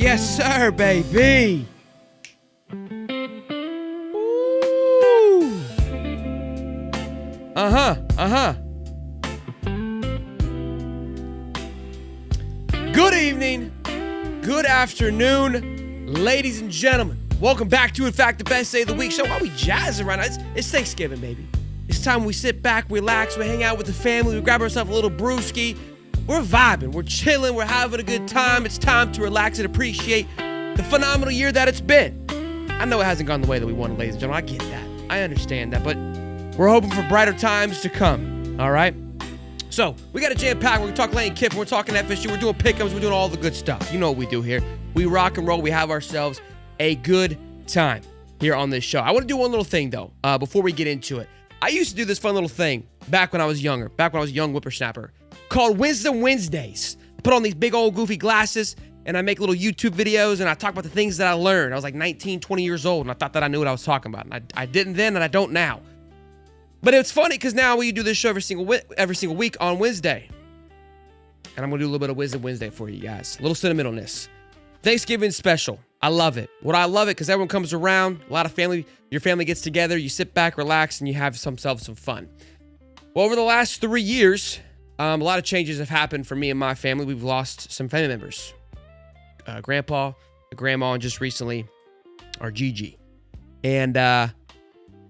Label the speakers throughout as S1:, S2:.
S1: Yes, sir, baby. Ooh. Good evening, good afternoon, ladies and gentlemen. Welcome back to, in fact, the best day of the week show. Why we jazzing right now? It's Thanksgiving, baby. It's time we sit back, relax, we hang out with the family, we grab ourselves a little brewski. We're vibing, we're chilling, we're having a good time. It's time to relax and appreciate the phenomenal year that it's been. I know it hasn't gone the way that we wanted, ladies and gentlemen. I get that. I understand that, but we're hoping for brighter times to come, all right? So, we got a jam-pack. We're going to talk Lane Kiffin. We're talking FSU. We're doing pick-ups. We're doing all the good stuff. You know what we do here. We rock and roll. We have ourselves a good time here on this show. I want to do one little thing, though, before we get into it. I used to do this fun little thing back when I was younger, back when I was a young whippersnapper, called Wisdom Wednesdays. I put on these big old goofy glasses, and I make little YouTube videos, and I talk about the things that I learned. I was like 19, 20 years old, and I thought that I knew what I was talking about. And I didn't then, and I don't now. But it's funny because now we do this show every single week on Wednesday. And I'm going to do a little bit of Wisdom Wednesday for you guys. A little sentimentalness. Thanksgiving special. I love it. I love it because everyone comes around. A lot of family, your family gets together. You sit back, relax, and you have some fun. Well, over the last 3 years, a lot of changes have happened for me and my family. We've lost some family members. Grandpa, grandma, and just recently, our Gigi. And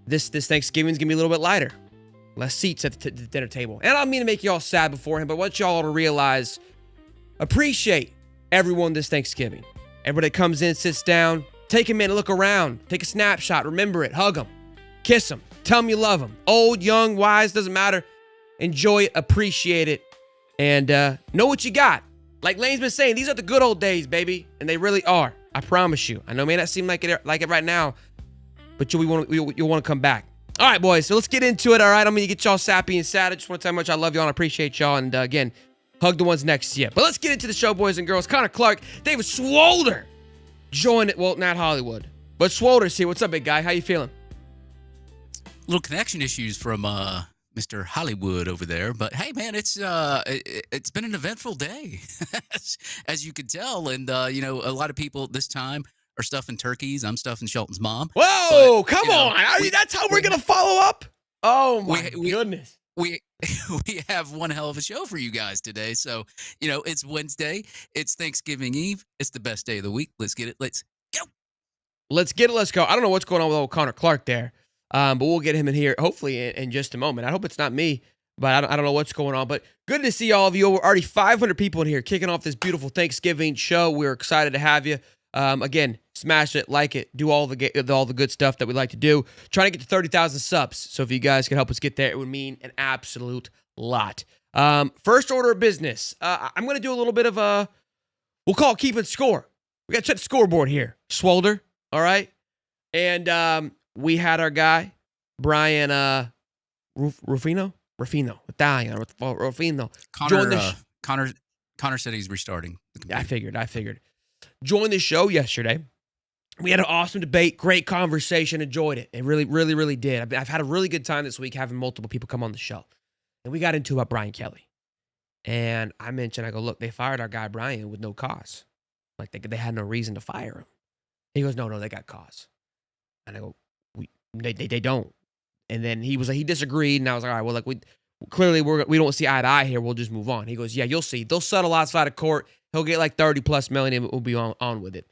S1: this Thanksgiving's going to be a little bit lighter. Less seats at the dinner table. And I don't mean to make y'all sad beforehand, but I want y'all to realize, appreciate everyone this Thanksgiving. Everybody that comes in, sits down, take a minute, look around, take a snapshot, remember it, hug them, kiss them, tell them you love them. Old, young, wise, doesn't matter. Enjoy it, appreciate it, and know what you got. Like Lane's been saying, these are the good old days, baby, and they really are. I promise you. I know it may not seem like it right now, but you'll want to come back. All right, boys, so let's get into it, all right? I'm going to get y'all sappy and sad. I just want to tell you how much I love y'all and appreciate y'all, and again, hug the ones next to you. But let's get into the show, boys and girls. Connor Clark, David Swolder joined it. Well, not Hollywood, but Swolder's here. What's up, big guy? How you feeling?
S2: Little connection issues from Mr. Hollywood over there, but hey, man, it's been an eventful day, as you can tell, and a lot of people this time are stuffing turkeys. I'm stuffing Shelton's mom.
S1: Whoa, come on! That's how we're gonna follow up. Oh my goodness.
S2: We have one hell of a show for you guys today. So, it's Wednesday. It's Thanksgiving Eve. It's the best day of the week. Let's get it. Let's go.
S1: Let's get it. Let's go. I don't know what's going on with old Connor Clark there, but we'll get him in here hopefully in just a moment. I hope it's not me, but I don't know what's going on. But good to see all of you. We're already 500 people in here kicking off this beautiful Thanksgiving show. We're excited to have you. Again, smash it, like it, do all the good stuff that we like to do. Trying to get to 30,000 subs. So if you guys can help us get there, it would mean an absolute lot. First order of business. I'm going to do a little bit of we'll call it keeping score. We got to check the scoreboard here. Swolder, all right? And we had our guy, Brian Rufino, Italian, Rufino.
S2: Connor said he's restarting.
S1: I figured. Joined the show yesterday. We had an awesome debate, great conversation, enjoyed it. It really, really, really did. I've had a really good time this week having multiple people come on the show. And we got into about Brian Kelly. And I go, look, they fired our guy Brian with no cause. Like they had no reason to fire him. He goes, no, they got cause. And I go, they don't. And then he was like, he disagreed. And I was like, all right, well, like we don't see eye to eye here. We'll just move on. He goes, yeah, you'll see. They'll settle outside of court. He'll get like 30 plus million and we'll be on with it.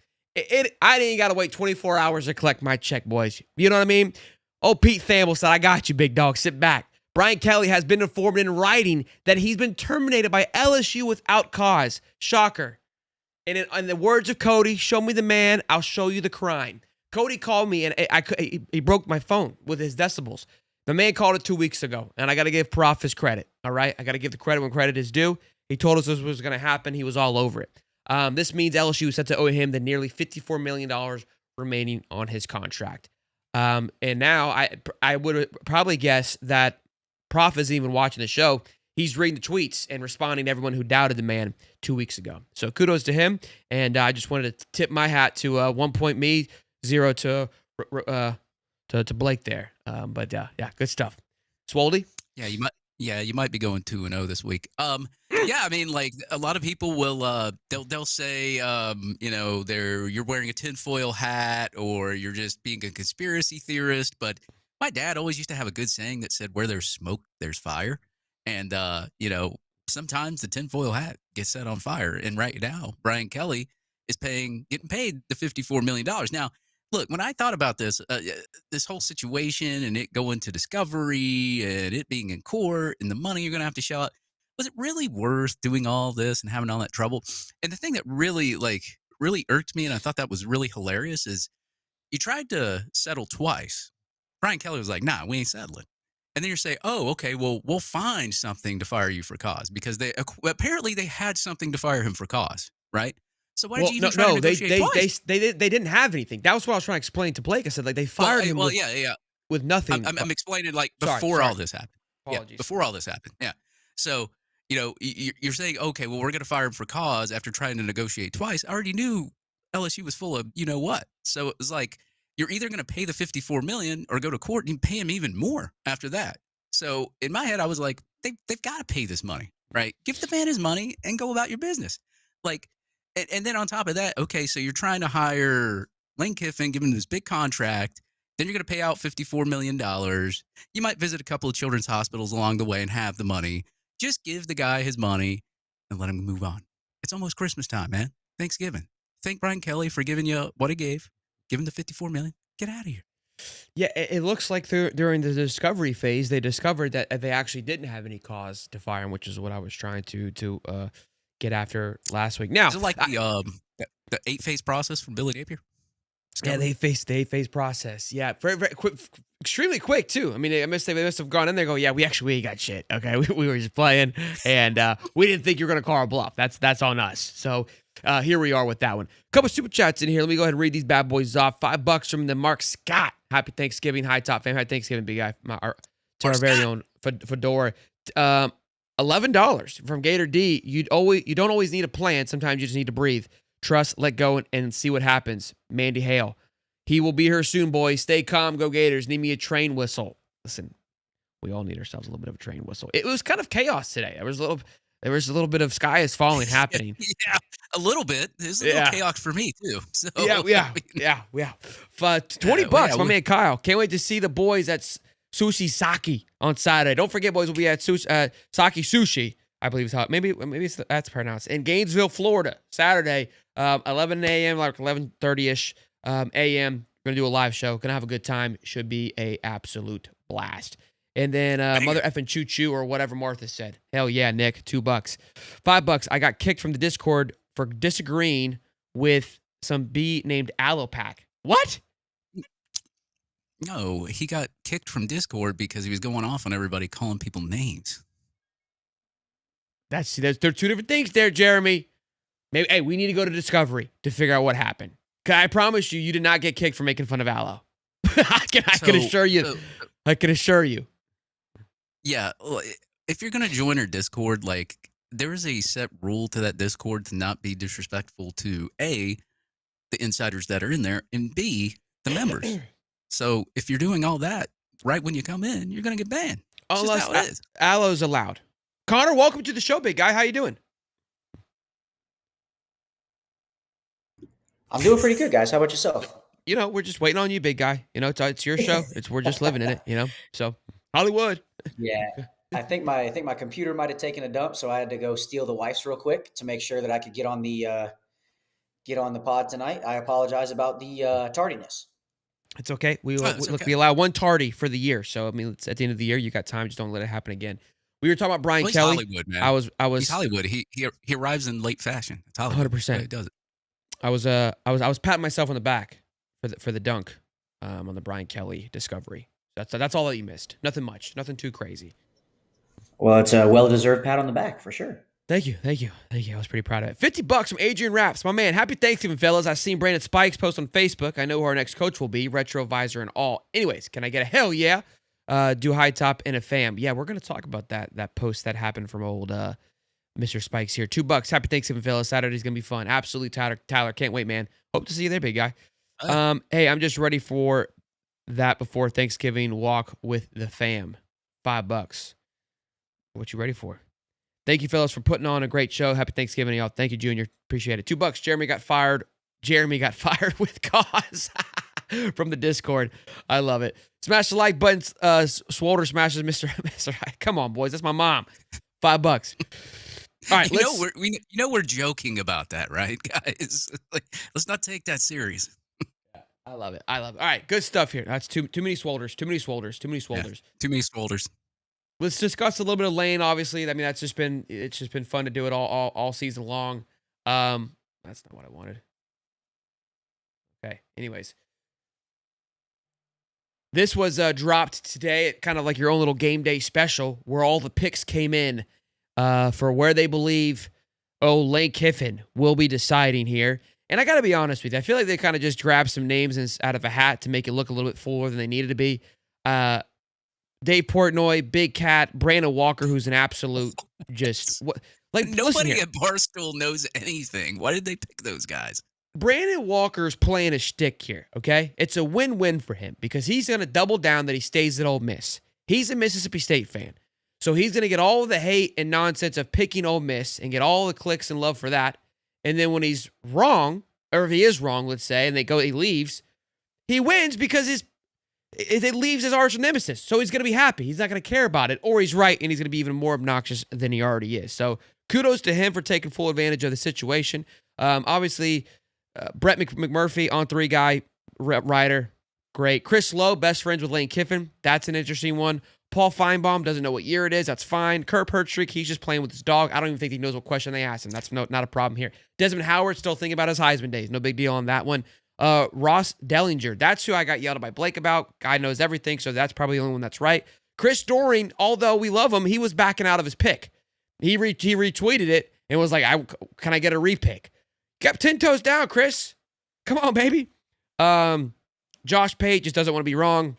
S1: I didn't got to wait 24 hours to collect my check, boys. You know what I mean? Oh, Pete Thamel said, I got you, big dog. Sit back. Brian Kelly has been informed in writing that he's been terminated by LSU without cause. Shocker. And in the words of Cody, show me the man, I'll show you the crime. Cody called me and he broke my phone with his decibels. The man called it 2 weeks ago, and I got to give Prof his credit, all right? I got to give the credit when credit is due. He told us this was going to happen. He was all over it. This means LSU is set to owe him the nearly $54 million remaining on his contract. And now I would probably guess that Prof isn't even watching the show. He's reading the tweets and responding to everyone who doubted the man 2 weeks ago. So kudos to him. And I just wanted to tip my hat to 1 point me, 0 to Blake there. But yeah, good stuff. Swoldy?
S2: Yeah, Yeah, you might be going 2-0 this week. Yeah, I mean, like a lot of people will they'll say you're wearing a tinfoil hat or you're just being a conspiracy theorist. But my dad always used to have a good saying that said, "Where there's smoke, there's fire." And sometimes the tinfoil hat gets set on fire. And right now, Brian Kelly is getting paid the $54 million. Now, look, when I thought about this whole situation and it going to discovery and it being in court and the money you're going to have to shell out, was it really worth doing all this and having all that trouble? And the thing that really irked me, and I thought that was really hilarious, is you tried to settle twice. Brian Kelly was like, "Nah, we ain't settling." And then you're saying, "Oh, okay, well, we'll find something to fire you for cause," because they apparently they had something to fire him for cause, right? So why did
S1: Well,
S2: you
S1: no,
S2: even try to
S1: no,
S2: negotiate twice?
S1: they didn't have anything. That was what I was trying to explain to Blake. I said like they
S2: Well,
S1: fired him
S2: yeah, yeah.
S1: with
S2: I'm,
S1: nothing.
S2: I'm, I'm explaining like
S1: Sorry,
S2: before all
S1: sorry.
S2: this happened. Yeah,
S1: Apologies.
S2: before all this happened. Yeah. So, you're saying, okay, well, we're going to fire him for cause after trying to negotiate twice. I already knew LSU was full of you know what. So it was like you're either going to pay the 54 million or go to court and pay him even more after that. So in my head, I was like, they've got to pay this money, right? Give the man his money and go about your business. Like, and then on top of that, okay, so you're trying to hire Lane Kiffin, give him this big contract. Then you're going to pay out $54 million. You might visit a couple of children's hospitals along the way and have the money. Just give the guy his money and let him move on. It's almost Christmas time, man. Thanksgiving. Thank Brian Kelly for giving you what he gave. Give him the 54 million. Get out of here.
S1: Yeah, it looks like during the discovery phase, they discovered that they actually didn't have any cause to fire him, which is what I was trying to get after last week. Now,
S2: Is it like the 8-phase process from Billy Napier?
S1: yeah, they face process. Yeah, very very quick, extremely quick too. I mean, they must have gone in there. And go, yeah, we ain't got shit. Okay, we were just playing, and we didn't think you were gonna call our bluff. That's on us. So here we are with that one. Couple super chats in here. Let me go ahead and read these bad boys off. $5 from the Mark Scott. Happy Thanksgiving, High Top fam. Happy Thanksgiving, big guy. To our very own Fedora. $11 from Gator D. You don't always need a plan. Sometimes you just need to breathe. Trust, let go, and see what happens. Mandy Hale. He will be here soon, boys. Stay calm. Go Gators. Need me a train whistle. Listen, we all need ourselves a little bit of a train whistle. It was kind of chaos today. There was a little bit of sky is falling happening.
S2: Yeah, a little bit. There's a little chaos for me too. So
S1: yeah. For $20, my man Kyle. Can't wait to see the boys at Sushi Saki on Saturday. Don't forget, boys, we'll be at Saki Sushi. I believe it's how maybe that's pronounced in Gainesville, Florida, Saturday, 11 a.m. like 11:30ish a.m. We're gonna do a live show. Gonna have a good time. Should be a absolute blast. And then mother effing choo choo or whatever Martha said. Hell yeah, Nick. $2, $5. I got kicked from the Discord for disagreeing with some bee named Allopack. What?
S2: No, he got kicked from Discord because he was going off on everybody calling people names.
S1: They're two different things there, Jeremy. Maybe hey, we need to go to Discovery to figure out what happened. I promise you did not get kicked for making fun of Allo. I can assure you. I can assure you.
S2: Yeah, if you're gonna join our Discord, like there is a set rule to that Discord to not be disrespectful to A, the insiders that are in there, and B, the members. So if you're doing all that right when you come in, you're gonna get banned.
S1: Unless Allo's allowed. Connor, welcome to the show, big guy. How you doing?
S3: I'm doing pretty good, guys. How about yourself?
S1: We're just waiting on you, big guy. It's your show. We're just living in it. So Hollywood.
S3: Yeah, I think my computer might have taken a dump, so I had to go steal the wife's real quick to make sure that I could get on the pod tonight. I apologize about the tardiness.
S1: It's okay.
S2: Okay.
S1: We allow one tardy for the year. So I mean, it's at the end of the year. You got time. Just don't let it happen again. We were talking about Brian Kelly.
S2: Hollywood, man.
S1: I was.
S2: He's Hollywood. He arrives in late fashion. It's Hollywood.
S1: 100%.
S2: He does it.
S1: I was patting myself on the back for the dunk on the Brian Kelly discovery. That's all that you missed. Nothing much. Nothing too crazy.
S3: Well, it's a well-deserved pat on the back for sure.
S1: Thank you. I was pretty proud of it. $50 from Adrian Raps, my man. Happy Thanksgiving, fellas. I seen Brandon Spikes post on Facebook. I know who our next coach will be, retro visor and all. Anyways, can I get a hell yeah? Do High Top and a fam. Yeah, we're gonna talk about that post that happened from old Mr. Spikes here. $2. Happy Thanksgiving, fellas. Saturday's gonna be fun. Absolutely, Tyler. Can't wait, man. Hope to see you there, big guy. Hey, I'm just ready for that before Thanksgiving walk with the fam. $5. What you ready for? Thank you, fellas, for putting on a great show. Happy Thanksgiving, y'all. Thank you, Junior. Appreciate it. $2. Jeremy got fired. Jeremy got fired with cause from the Discord. I love it. Smash the like button. Swolder smashes Mr. Come on, boys. That's my mom. $5. All right,
S2: we're joking about that, right, guys? Like, let's not take that serious.
S1: I love it. All right, good stuff here. That's too many swolders. Too many swolders.
S2: Yeah, too many swolders.
S1: Let's discuss a little bit of Lane. Obviously, I mean it's just been fun to do it all season long. That's not what I wanted. Okay. Anyways, this was dropped today, kind of like your own little game day special, where all the picks came in for where they believe Lane Kiffin will be deciding here. And I got to be honest with you, I feel like they kind of just grabbed some names out of a hat to make it look a little bit fuller than they needed to be. Dave Portnoy, Big Cat, Brandon Walker, who's an absolute just what like
S2: nobody at Barstool knows anything. Why did they pick those guys?
S1: Brandon Walker's playing a shtick here, okay? It's a win-win for him because he's going to double down that he stays at Ole Miss. He's a Mississippi State fan. So he's going to get all of the hate and nonsense of picking Ole Miss and get all the clicks and love for that. And then when he's wrong, or if he is wrong, let's say, and he leaves, he wins because it leaves his arch nemesis. So he's going to be happy. He's not going to care about it. Or he's right, and he's going to be even more obnoxious than he already is. So kudos to him for taking full advantage of the situation. Obviously, Brett McMurphy, on 3 guy, writer, great. Chris Lowe, best friends with Lane Kiffin. That's an interesting one. Paul Feinbaum doesn't know what year it is. That's fine. Kurt Pertschrik, he's just playing with his dog. I don't even think he knows what question they asked him. That's not a problem here. Desmond Howard still thinking about his Heisman days. No big deal on that one. Ross Dellinger, that's who I got yelled at by Blake about. Guy knows everything, so that's probably the only one that's right. Chris Doring, although we love him, he was backing out of his pick. He retweeted it and was like, can I get a repick? Kept 10 toes down, Chris. Come on, baby. Josh Pate just doesn't want to be wrong.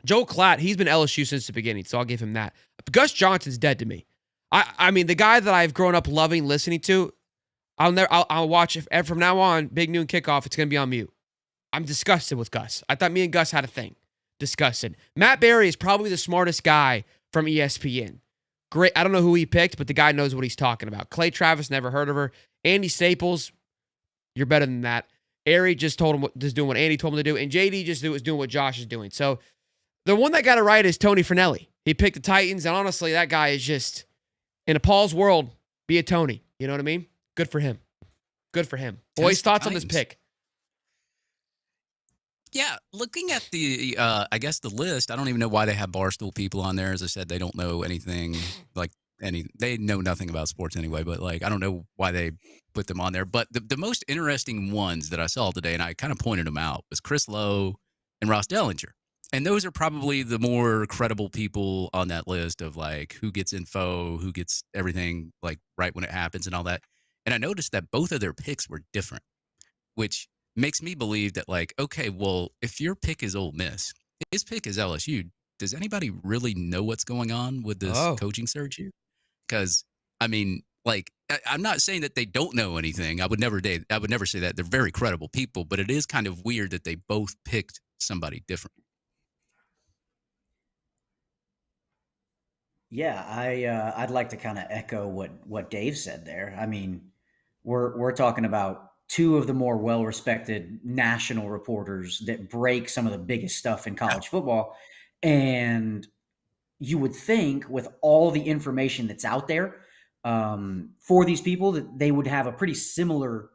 S1: Joe Klatt, he's been LSU since the beginning, so I'll give him that. Gus Johnson's dead to me. I mean, the guy that I've grown up loving, listening to, I'll watch from now on, Big Noon Kickoff, it's going to be on mute. I'm disgusted with Gus. I thought me and Gus had a thing. Disgusted. Matt Berry is probably the smartest guy from ESPN. Great. I don't know who he picked, but the guy knows what he's talking about. Clay Travis, never heard of her. Andy Staples, you're better than that. Ari just doing what Andy told him to do, and JD just was doing what Josh is doing. So the one that got it right is Tony Fernelli. He picked the Titans, and honestly, that guy is just, in a Paul's world, be a Tony. You know what I mean? Good for him. Good for him. Boys, thoughts on this pick?
S2: Yeah, looking at the, I guess the list, I don't even know why they have Barstool people on there. As I said, they don't know anything, they know nothing about sports anyway, but I don't know why they put them on there. But the most interesting ones that I saw today, and I kind of pointed them out, was Chris Lowe and Ross Dellinger. And those are probably the more credible people on that list of who gets info, who gets everything right when it happens and all that. And I noticed that both of their picks were different, which makes me believe that okay, well, if your pick is Ole Miss, his pick is LSU, does anybody really know what's going on with this coaching search here? Because, I mean, I'm not saying that they don't know anything. I would never say that. They're very credible people, but it is kind of weird that they both picked somebody different.
S3: Yeah, I'd like to kind of echo what Dave said there. I mean, we're talking about 2 of the more well-respected national reporters that break some of the biggest stuff in college football, and you would think with all the information that's out there for these people that they would have a pretty similar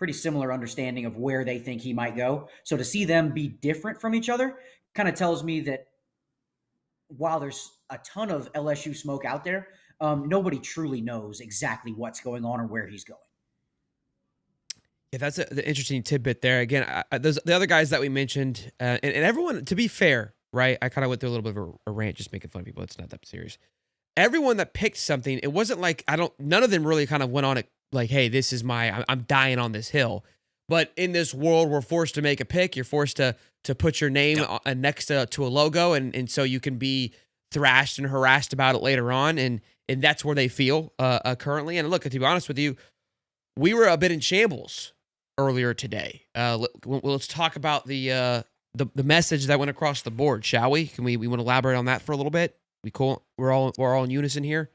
S3: understanding of where they think he might go. So to see them be different from each other kind of tells me that while there's a ton of LSU smoke out there, nobody truly knows exactly what's going on or where he's going.
S1: Yeah, that's the interesting tidbit there. Again, the other guys that we mentioned, and everyone, to be fair, right? I kind of went through a little bit of a rant just making fun of people. It's not that serious. Everyone that picked something, it wasn't none of them really kind of went on it hey, this is I'm dying on this hill. But in this world, we're forced to make a pick. You're forced to put your name next to a logo, and so you can be thrashed and harassed about it later on, and that's where they feel currently. And look, to be honest with you, we were a bit in shambles earlier today. Let's talk about the message that went across the board, shall we? We want to elaborate on that for a little bit? We cool? We're all in unison here.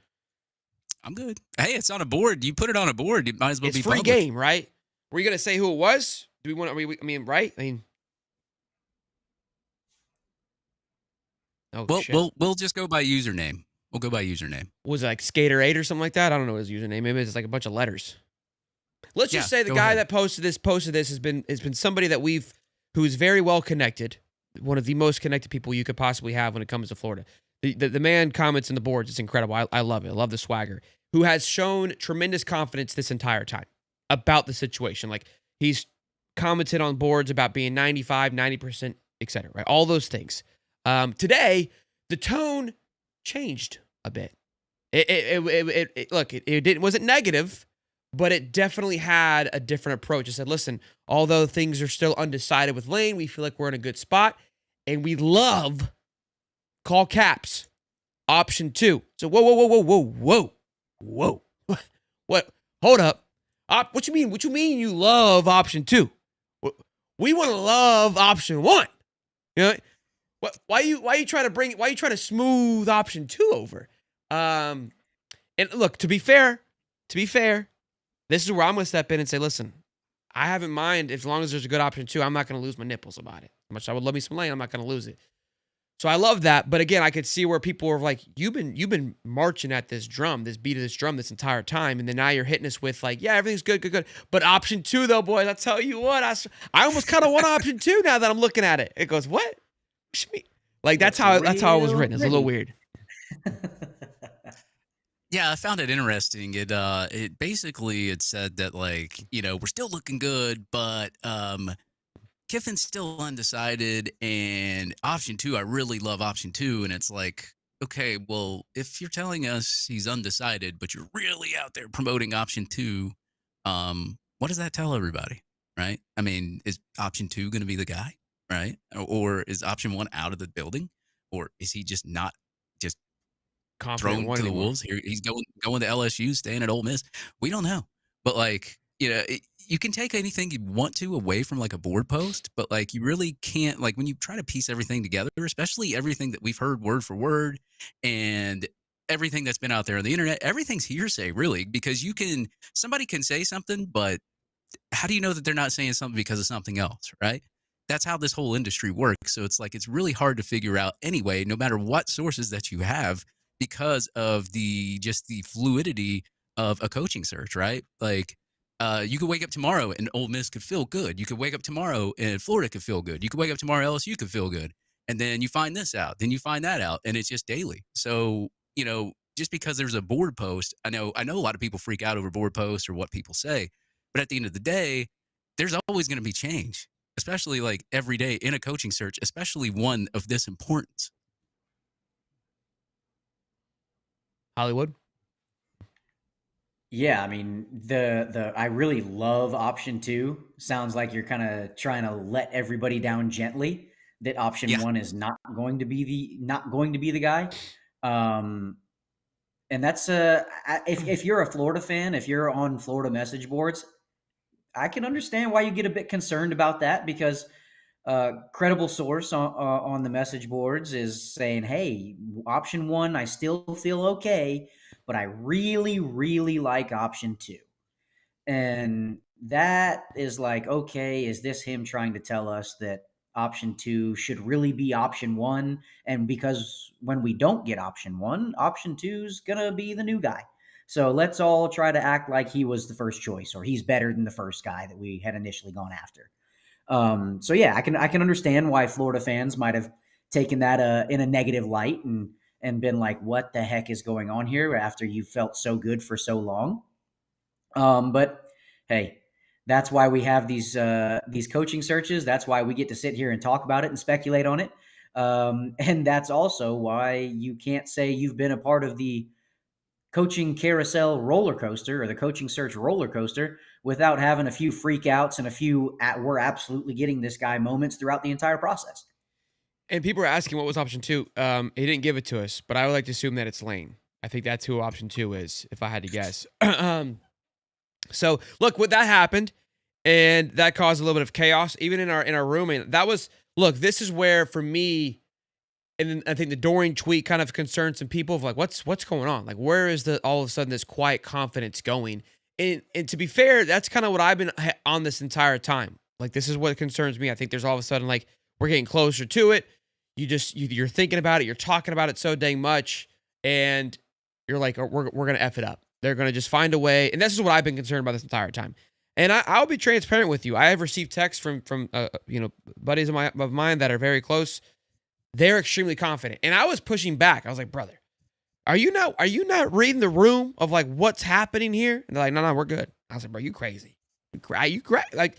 S2: I'm good. Hey, it's on a board. You put it on a board. It might as well
S1: It's
S2: be
S1: free
S2: public.
S1: game, right? Were you gonna say who it was? Do we want? I mean, right? I mean, oh
S2: Well,
S1: shit.
S2: we'll just go by username. We'll go by username.
S1: Was it like Skater 8 or something like that? I don't know his username. Maybe it's like a bunch of letters. Let's just say the
S2: go
S1: guy
S2: ahead.
S1: that posted this has been somebody that who is very well connected, one of the most connected people you could possibly have when it comes to Florida. The man comments in the boards. It's incredible. I love it. I love the swagger. Who has shown tremendous confidence this entire time about the situation. Like he's commented on boards about being 95, 90%, et cetera, right? All those things. Today, the tone changed a bit. It wasn't negative, but it definitely had a different approach. It said, listen, although things are still undecided with Lane, we feel like we're in a good spot, and we love, call caps, option 2. So whoa. What? Hold up. What you mean? What you mean you love option 2? We want to love option 1. You know, why you trying to smooth option 2 over? And look, to be fair, this is where I'm going to step in and say, listen, I haven't mind as long as there's a good option 2. I'm not going to lose my nipples about it. As much as I would love me some Lane, I'm not going to lose it. So I love that. But again, I could see where people were like, you've been marching at this beat of this drum this entire time. And then now you're hitting us with like, yeah, everything's good. But option 2 though, boys, I tell you what, I almost kind of want option 2 now that I'm looking at it. It goes, what? Like that's how it was written. It's a little weird.
S2: Yeah, I found it interesting. It basically said that like, we're still looking good, but Kiffin's still undecided, and option 2, I really love option 2, and it's like, okay, well, if you're telling us he's undecided, but you're really out there promoting option 2, what does that tell everybody, right? I mean, is option 2 going to be the guy, right? Or is option 1 out of the building, or is he just not just
S1: Confident
S2: thrown to the wolves? Here he's going to LSU, staying at Ole Miss. We don't know, but like you can take anything you want to away from like a board post, but like you really can't. Like when you try to piece everything together, especially everything that we've heard word for word and everything that's been out there on the internet, everything's hearsay, really, because somebody can say something, but how do you know that they're not saying something because of something else, right? That's how this whole industry works. So it's like it's really hard to figure out anyway, no matter what sources that you have, because of the fluidity of a coaching search, right? Like you could wake up tomorrow and Ole Miss could feel good. You could wake up tomorrow and Florida could feel good. You could wake up tomorrow, LSU could feel good. And then you find this out, then you find that out, and it's just daily. So, just because there's a board post, I know a lot of people freak out over board posts or what people say, but at the end of the day, there's always going to be change, especially like every day in a coaching search, especially one of this importance.
S1: Hollywood.
S3: Yeah, I mean I really love option 2. Sounds like you're kind of trying to let everybody down gently. That option 1 is not going to be the guy. And that's if you're a Florida fan, if you're on Florida message boards, I can understand why you get a bit concerned about that, because credible source on the message boards is saying, hey, option 1, I still feel okay, but I really, really like option 2. And that is like, okay, is this him trying to tell us that option 2 should really be option 1? And because when we don't get option 1, option 2 is going to be the new guy. So let's all try to act like he was the first choice, or he's better than the first guy that we had initially gone after. So yeah, I can understand why Florida fans might have taken that in a negative light and been like, what the heck is going on here after you felt so good for so long. But hey, that's why we have these coaching searches. That's why we get to sit here and talk about it and speculate on it. And that's also why you can't say you've been a part of the coaching carousel roller coaster or the coaching search roller coaster without having a few freakouts and a few we're absolutely getting this guy moments throughout the entire process.
S1: And people are asking what was option 2. He didn't give it to us, but I would like to assume that it's Lane. I think that's who option 2 is, if I had to guess. So look, what that happened, and that caused a little bit of chaos, even in our room. And that was, look, this is where for me, And then I think the Dorian tweet kind of concerned some people of like, what's going on? Like, where is the all of a sudden this quiet confidence going? And to be fair, that's kind of what I've been on this entire time. Like, this is what concerns me. I think there's all of a sudden like we're getting closer to it. You're thinking about it, you're talking about it so dang much, and you're like, we're gonna F it up. They're gonna just find a way. And this is what I've been concerned about this entire time. And I'll be transparent with you. I have received texts from buddies of mine that are very close. They're extremely confident. And I was pushing back. I was like, brother, are you not reading the room of like what's happening here? And they're like, no, we're good. I was like, bro, you crazy. You crazy. Like,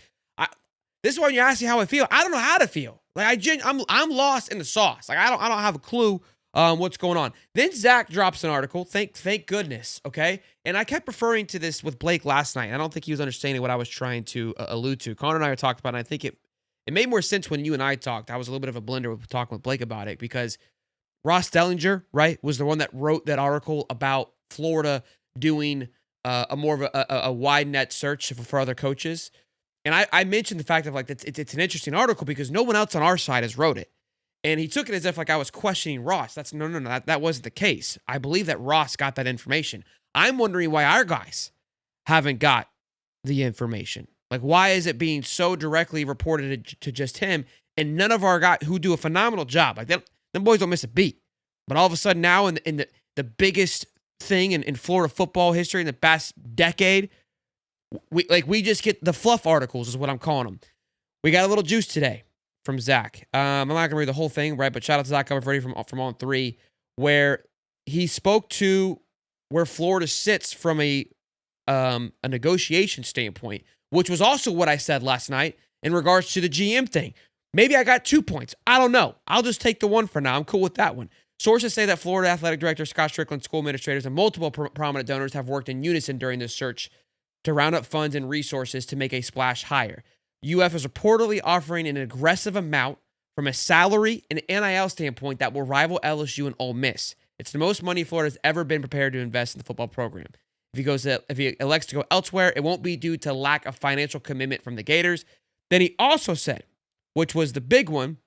S1: this is when you ask me how I feel. I don't know how to feel. Like I'm lost in the sauce. Like I don't have a clue what's going on. Then Zach drops an article. Thank goodness. Okay. And I kept referring to this with Blake last night. I don't think he was understanding what I was trying to allude to. Connor and I talked about it. And I think it made more sense when you and I talked. I was a little bit of a blender with talking with Blake about it because Ross Dellinger, right, was the one that wrote that article about Florida doing a more of a wide net search for other coaches. And I mentioned the fact of like it's an interesting article because no one else on our side has wrote it. And he took it as if like I was questioning Ross. That's no, that wasn't the case. I believe that Ross got that information. I'm wondering why our guys haven't got the information. Like, why is it being so directly reported to just him and none of our guys who do a phenomenal job? Like, them boys don't miss a beat. But all of a sudden now in the biggest thing in Florida football history in the past decade, we just get the fluff articles is what I'm calling them. We got a little juice today from Zach. I'm not going to read the whole thing, right? But shout out to Zach Cover from On 3, where he spoke to where Florida sits from a negotiation standpoint, which was also what I said last night in regards to the GM thing. Maybe I got 2 points. I don't know. I'll just take the one for now. I'm cool with that one. Sources say that Florida Athletic Director Scott Strickland, school administrators, and multiple prominent donors have worked in unison during this search to round up funds and resources to make a splash hire. UF is reportedly offering an aggressive amount from a salary and NIL standpoint that will rival LSU and Ole Miss. It's the most money Florida's ever been prepared to invest in the football program. If he elects to go elsewhere, it won't be due to lack of financial commitment from the Gators. Then he also said, which was the big one,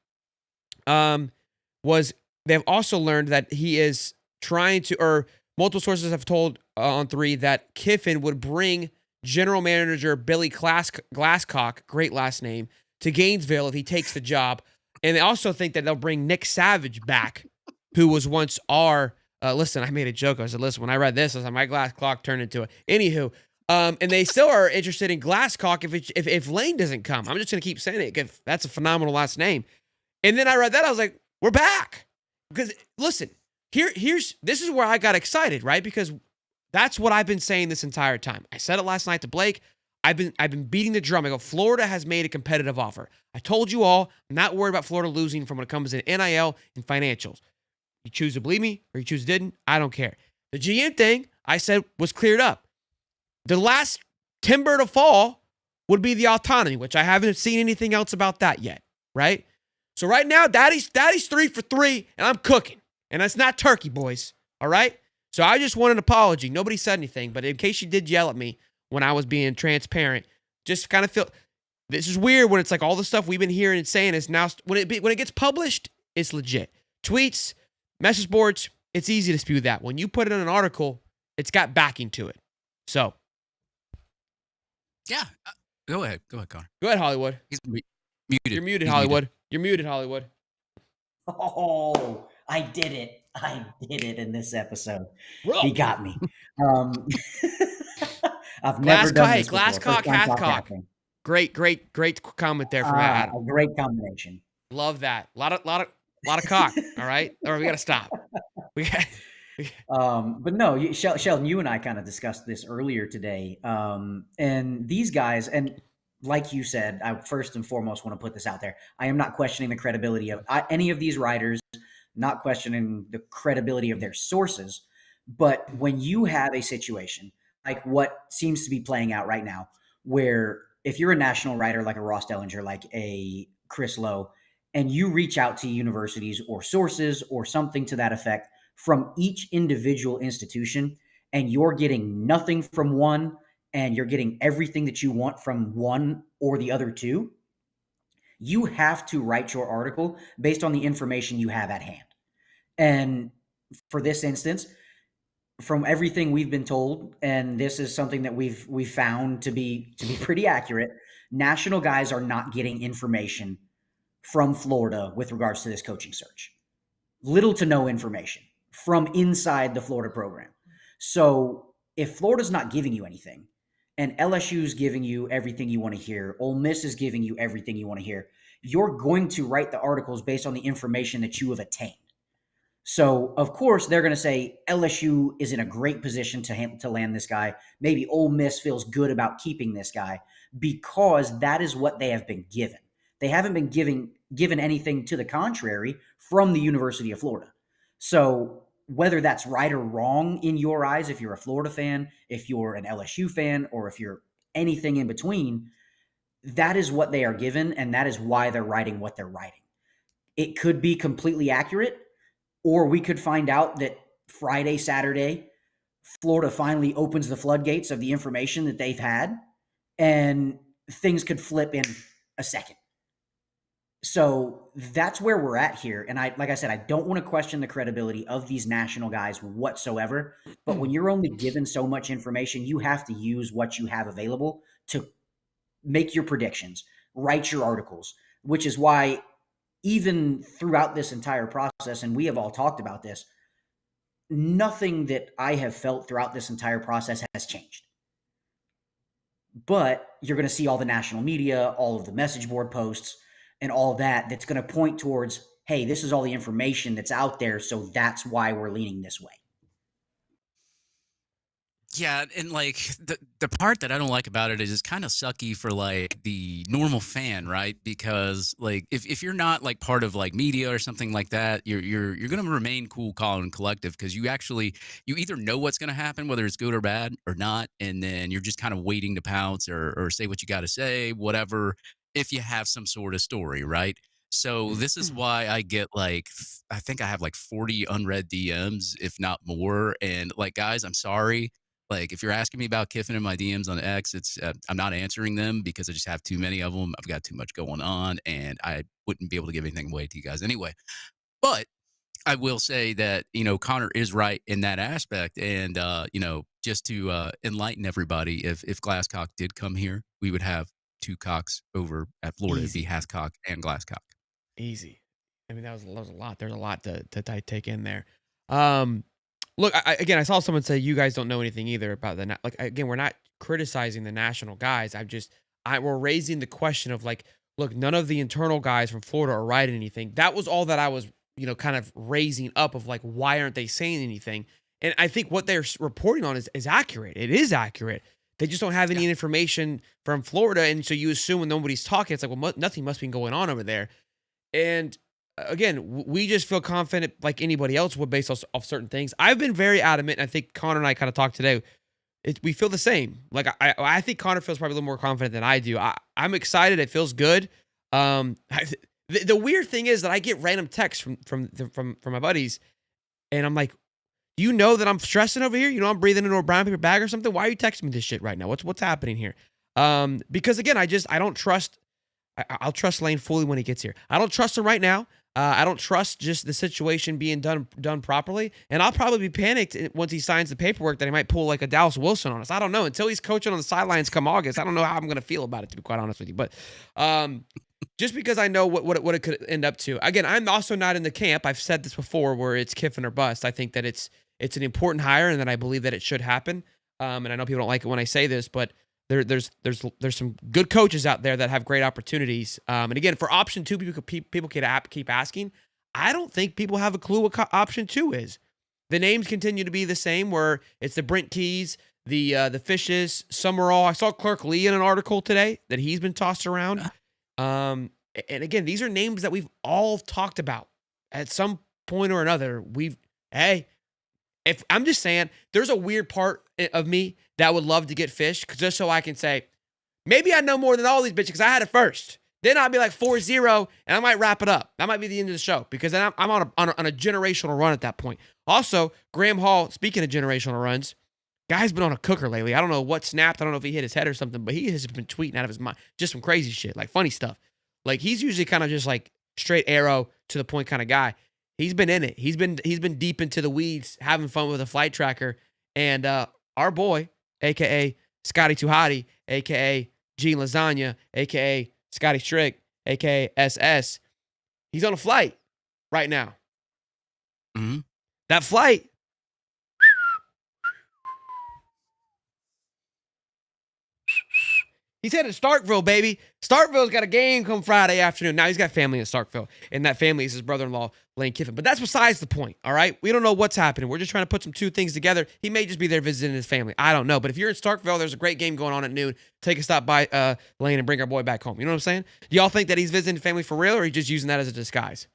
S1: was they've also learned that he is trying to, or multiple sources have told On 3 that Kiffin would bring general manager Billy Glasscock, great last name, to Gainesville if he takes the job. And they also think that they'll bring Nick Savage back, who was once our listen, I made a joke. I said, listen, when I read this, I was like, my glass clock turned into a anywho. And they still are interested in Glasscock if Lane doesn't come. I'm just gonna keep saying it. That's a phenomenal last name. And then I read that, I was like, we're back. Because listen, this is where I got excited, right? Because that's what I've been saying this entire time. I said it last night to Blake. I've been beating the drum. I go, Florida has made a competitive offer. I told you all, I'm not worried about Florida losing from when it comes to NIL and financials. You choose to believe me or you choose to didn't, I don't care. The GM thing, I said, was cleared up. The last timber to fall would be the autonomy, which I haven't seen anything else about that yet, right? So right now, Daddy's 3 for 3, and I'm cooking. And that's not turkey, boys, all right? So I just want an apology. Nobody said anything, but in case you did yell at me when I was being transparent, just kind of feel, this is weird when it's like all the stuff we've been hearing and saying is now, when it gets published, it's legit. Tweets, message boards, it's easy to spew that. When you put it in an article, it's got backing to it. So.
S2: Yeah. Go ahead, Connor.
S1: Go ahead, Hollywood.
S2: He's muted.
S1: You're muted,
S2: He's
S1: Hollywood. You're muted, Hollywood.
S3: Oh, I did it in this episode.
S1: Bro.
S3: He got me. I've never done this before.
S1: Glasscock, Hathcock. Great comment there from Adam.
S3: A great combination.
S1: Love that. A lot of cock. All right, or we gotta stop.
S3: But no, Sheldon, you and I kind of discussed this earlier today. And these guys, and like you said, I first and foremost want to put this out there. I am not questioning the credibility of any of these writers, not questioning the credibility of their sources. But when you have a situation like what seems to be playing out right now, where if you're a national writer like a Ross Dellinger, like a Chris Lowe, and you reach out to universities or sources or something to that effect from each individual institution, and you're getting nothing from one and you're getting everything that you want from one or the other two, you have to write your article based on the information you have at hand. And for this instance, from everything we've been told, and this is something that we've found to be pretty accurate, national guys are not getting information from Florida with regards to this coaching search. Little to no information from inside the Florida program. So if Florida's not giving you anything, and LSU's giving you everything you want to hear, Ole Miss is giving you everything you want to hear, you're going to write the articles based on the information that you have attained. So, of course, they're going to say LSU is in a great position to land this guy. Maybe Ole Miss feels good about keeping this guy because that is what they have been given. They haven't been given anything to the contrary from the University of Florida. So, whether that's right or wrong in your eyes, if you're a Florida fan, if you're an LSU fan, or if you're anything in between, that is what they are given, and that is why they're writing what they're writing. It could be completely accurate, or we could find out that Friday, Saturday, Florida finally opens the floodgates of the information that they've had, and things could flip in a second. So that's where we're at here. And like I said, I don't want to question the credibility of these national guys whatsoever. But when you're only given so much information, you have to use what you have available to make your predictions, write your articles, which is why even throughout this entire process, and we have all talked about this, nothing that I have felt throughout this entire process has changed. But you're going to see all the national media, all of the message board posts, and all that that's going to point towards, hey, this is all the information that's out there, so that's why we're leaning this way.
S2: Yeah, and like the part that I don't like about it is it's kind of sucky for like the normal fan, right? Because like if you're not like part of like media or something like that, you're gonna remain cool, calm, and collective because you either know what's gonna happen, whether it's good or bad or not, and then you're just kind of waiting to pounce or say what you got to say, whatever. If you have some sort of story, right? So this is why I get like I think I have like 40 unread DMs, if not more. And like, guys, I'm sorry, like, if you're asking me about Kiffin in my DMs on X, it's I'm not answering them because I just have too many of them. I've got too much going on, and I wouldn't be able to give anything away to you guys anyway. But I will say that Connor is right in that aspect, and just to enlighten everybody, if Glasscock did come here, we would have two cocks over at Florida. It'd be
S1: Easy.
S2: Hathcock and Glasscock.
S1: Easy. I mean, that was a lot. There's a lot to take in there. Um, Look, again, I saw someone say you guys don't know anything either about like again, we're not criticizing the national guys. We're raising the question of like, look, none of the internal guys from Florida are writing anything. That was all that I was, kind of raising up of like, why aren't they saying anything? And I think what they're reporting on is accurate. It is accurate. They just don't have any information from Florida, and so you assume when nobody's talking, it's like, well, nothing must be going on over there. And again, we just feel confident like anybody else would based off certain things. I've been very adamant, and I think Connor and I kind of talked today. We feel the same. Like I think Connor feels probably a little more confident than I do. I'm excited. It feels good. The weird thing is that I get random texts from my buddies, and I'm like, do you know that I'm stressing over here? You know I'm breathing into a brown paper bag or something? Why are you texting me this shit right now? What's happening here? Because again, I don't trust. I'll trust Lane fully when he gets here. I don't trust him right now. I don't trust just the situation being done properly, and I'll probably be panicked once he signs the paperwork that he might pull like a Dallas Wilson on us. I don't know. Until he's coaching on the sidelines come August, I don't know how I'm going to feel about it, to be quite honest with you. But just because I know what it could end up to. Again, I'm also not in the camp. I've said this before, where it's Kiffin or bust. I think that it's an important hire, and that I believe that it should happen. And I know people don't like it when I say this, but there's some good coaches out there that have great opportunities. And again, for option two, people keep asking. I don't think people have a clue what option two is. The names continue to be the same, where it's the Brent Keys, the Fishes, Summerall. I saw Clark Lee in an article today that he's been tossed around. And again, these are names that we've all talked about at some point or another. If I'm just saying, there's a weird part of me that would love to get Fish, just so I can say, maybe I know more than all these bitches because I had it first. Then I'll be like 4-0, and I might wrap it up. That might be the end of the show because then I'm on a generational run at that point. Also, Graham Hall, speaking of generational runs, guy's been on a cooker lately. I don't know what snapped. I don't know if he hit his head or something, but he has been tweeting out of his mind just some crazy shit, like funny stuff. Like he's usually kind of just like straight arrow to the point kind of guy. He's been in it. He's been deep into the weeds, having fun with a flight tracker. And our boy, aka Scotty Too Hottie, aka Gene Lasagna, aka Scotty Strick, aka SS, he's on a flight right now.
S2: Mm-hmm.
S1: That flight. He's headed to Starkville, baby. Starkville's got a game come Friday afternoon. Now he's got family in Starkville, and that family is his brother-in-law, Lane Kiffin. But that's besides the point, all right? We don't know what's happening. We're just trying to put some two things together. He may just be there visiting his family. I don't know. But if you're in Starkville, there's a great game going on at noon. Take a stop by Lane and bring our boy back home. You know what I'm saying? Do y'all think that he's visiting family for real, or are you just using that as a disguise?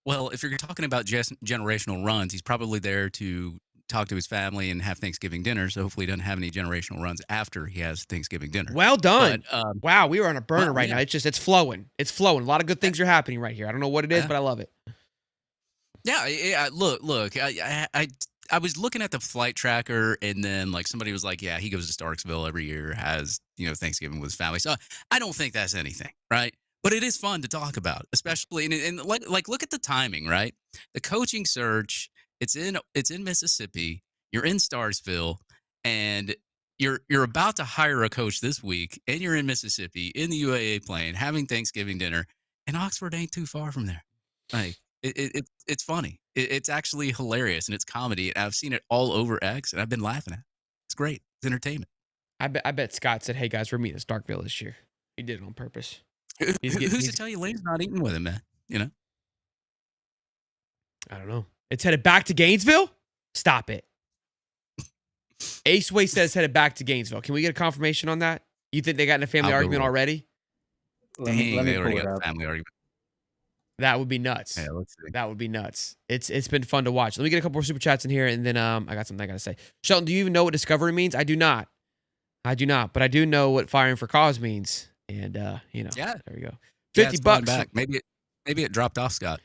S2: Well, if you're talking about just generational runs, he's probably there to talk to his family and have Thanksgiving dinner. So hopefully he doesn't have any generational runs after he has Thanksgiving dinner.
S1: Well done.
S2: But,
S1: wow, we are on a burner right
S2: yeah.
S1: now. It's flowing. It's flowing. A lot of good things are happening right here. I don't know what it is, but I love it.
S2: Yeah. Look. I was looking at the flight tracker, and then like somebody was like, "Yeah, he goes to Starksville every year, has Thanksgiving with his family." So I don't think that's anything, right? But it is fun to talk about, especially and like look at the timing, right? The coaching search. It's in Mississippi. You're in Starsville, and you're about to hire a coach this week, and you're in Mississippi in the UAA plane having Thanksgiving dinner, and Oxford ain't too far from there. Like it's funny. It's actually hilarious, and it's comedy. And I've seen it all over X, and I've been laughing at it. It's great. It's entertainment.
S1: I bet Scott said, "Hey guys, we're meeting at Starkville this year." He did it on purpose.
S2: Who's to tell you Lane's not eating with him, man?
S1: I don't know. It's headed back to Gainesville? Stop it. Ace Way says headed back to Gainesville. Can we get a confirmation on that? You think they got in a family argument already?
S3: Let me
S2: They already
S3: pull it
S2: got a
S3: up.
S2: family argument.
S1: That would be nuts.
S2: Yeah, let's see.
S1: That would be nuts. It's been fun to watch. Let me get a couple more super chats in here, and then I got something I got to say. Shelton, do you even know what discovery means? I do not. But I do know what firing for cause means. And,
S2: Yeah.
S1: there we go.
S2: Yeah,
S1: 50
S2: it's flying
S1: bucks.
S2: back. Maybe it dropped off, Scott.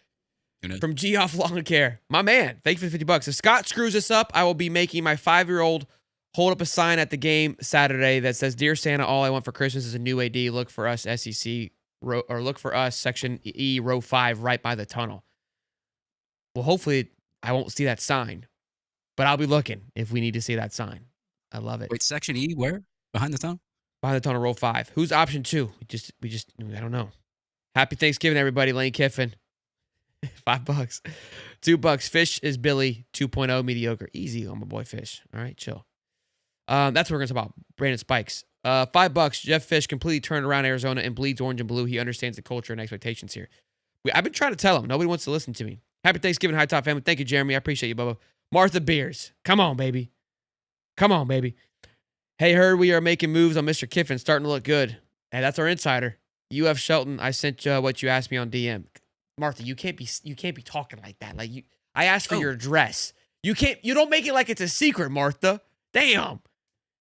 S2: Who knows?
S1: From G Off Lawn Care. My man, thank you for the 50 bucks. If Scott screws this up, I will be making my 5-year-old hold up a sign at the game Saturday that says, "Dear Santa, all I want for Christmas is a new AD. Look for us, SEC, or look for us, Section E, Row 5, right by the tunnel." Well, hopefully I won't see that sign, but I'll be looking if we need to see that sign. I love it.
S2: Wait, Section E, where? Behind the tunnel?
S1: Behind the tunnel, Row 5. Who's option 2? We just, I don't know. Happy Thanksgiving, everybody. Lane Kiffin. $5. $2. Fish is Billy 2.0 mediocre. Easy on my boy Fish. All right, chill. That's what we're going to talk about. Brandon Spikes. $5. Jeff Fish completely turned around Arizona and bleeds orange and blue. He understands the culture and expectations here. I've been trying to tell him. Nobody wants to listen to me. Happy Thanksgiving, High Top family. Thank you, Jeremy. I appreciate you, Bubba. Martha Beers. Come on, baby. Hey, heard we are making moves on Mr. Kiffin. Starting to look good. Hey, that's our insider. UF Shelton, I sent what you asked me on DM. Martha, you can't be talking like that. Like I asked for your address. You don't make it like it's a secret, Martha. Damn.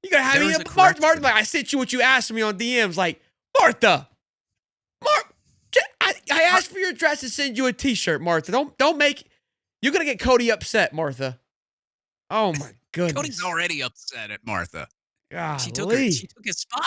S1: You gotta have me. Martha, like I sent you what you asked me on DMs. Like, Martha. I asked for your address to send you a t-shirt, Martha. Don't make you're gonna get Cody upset, Martha. Oh my goodness.
S2: Cody's already upset at Martha.
S1: Golly.
S2: She took his spot.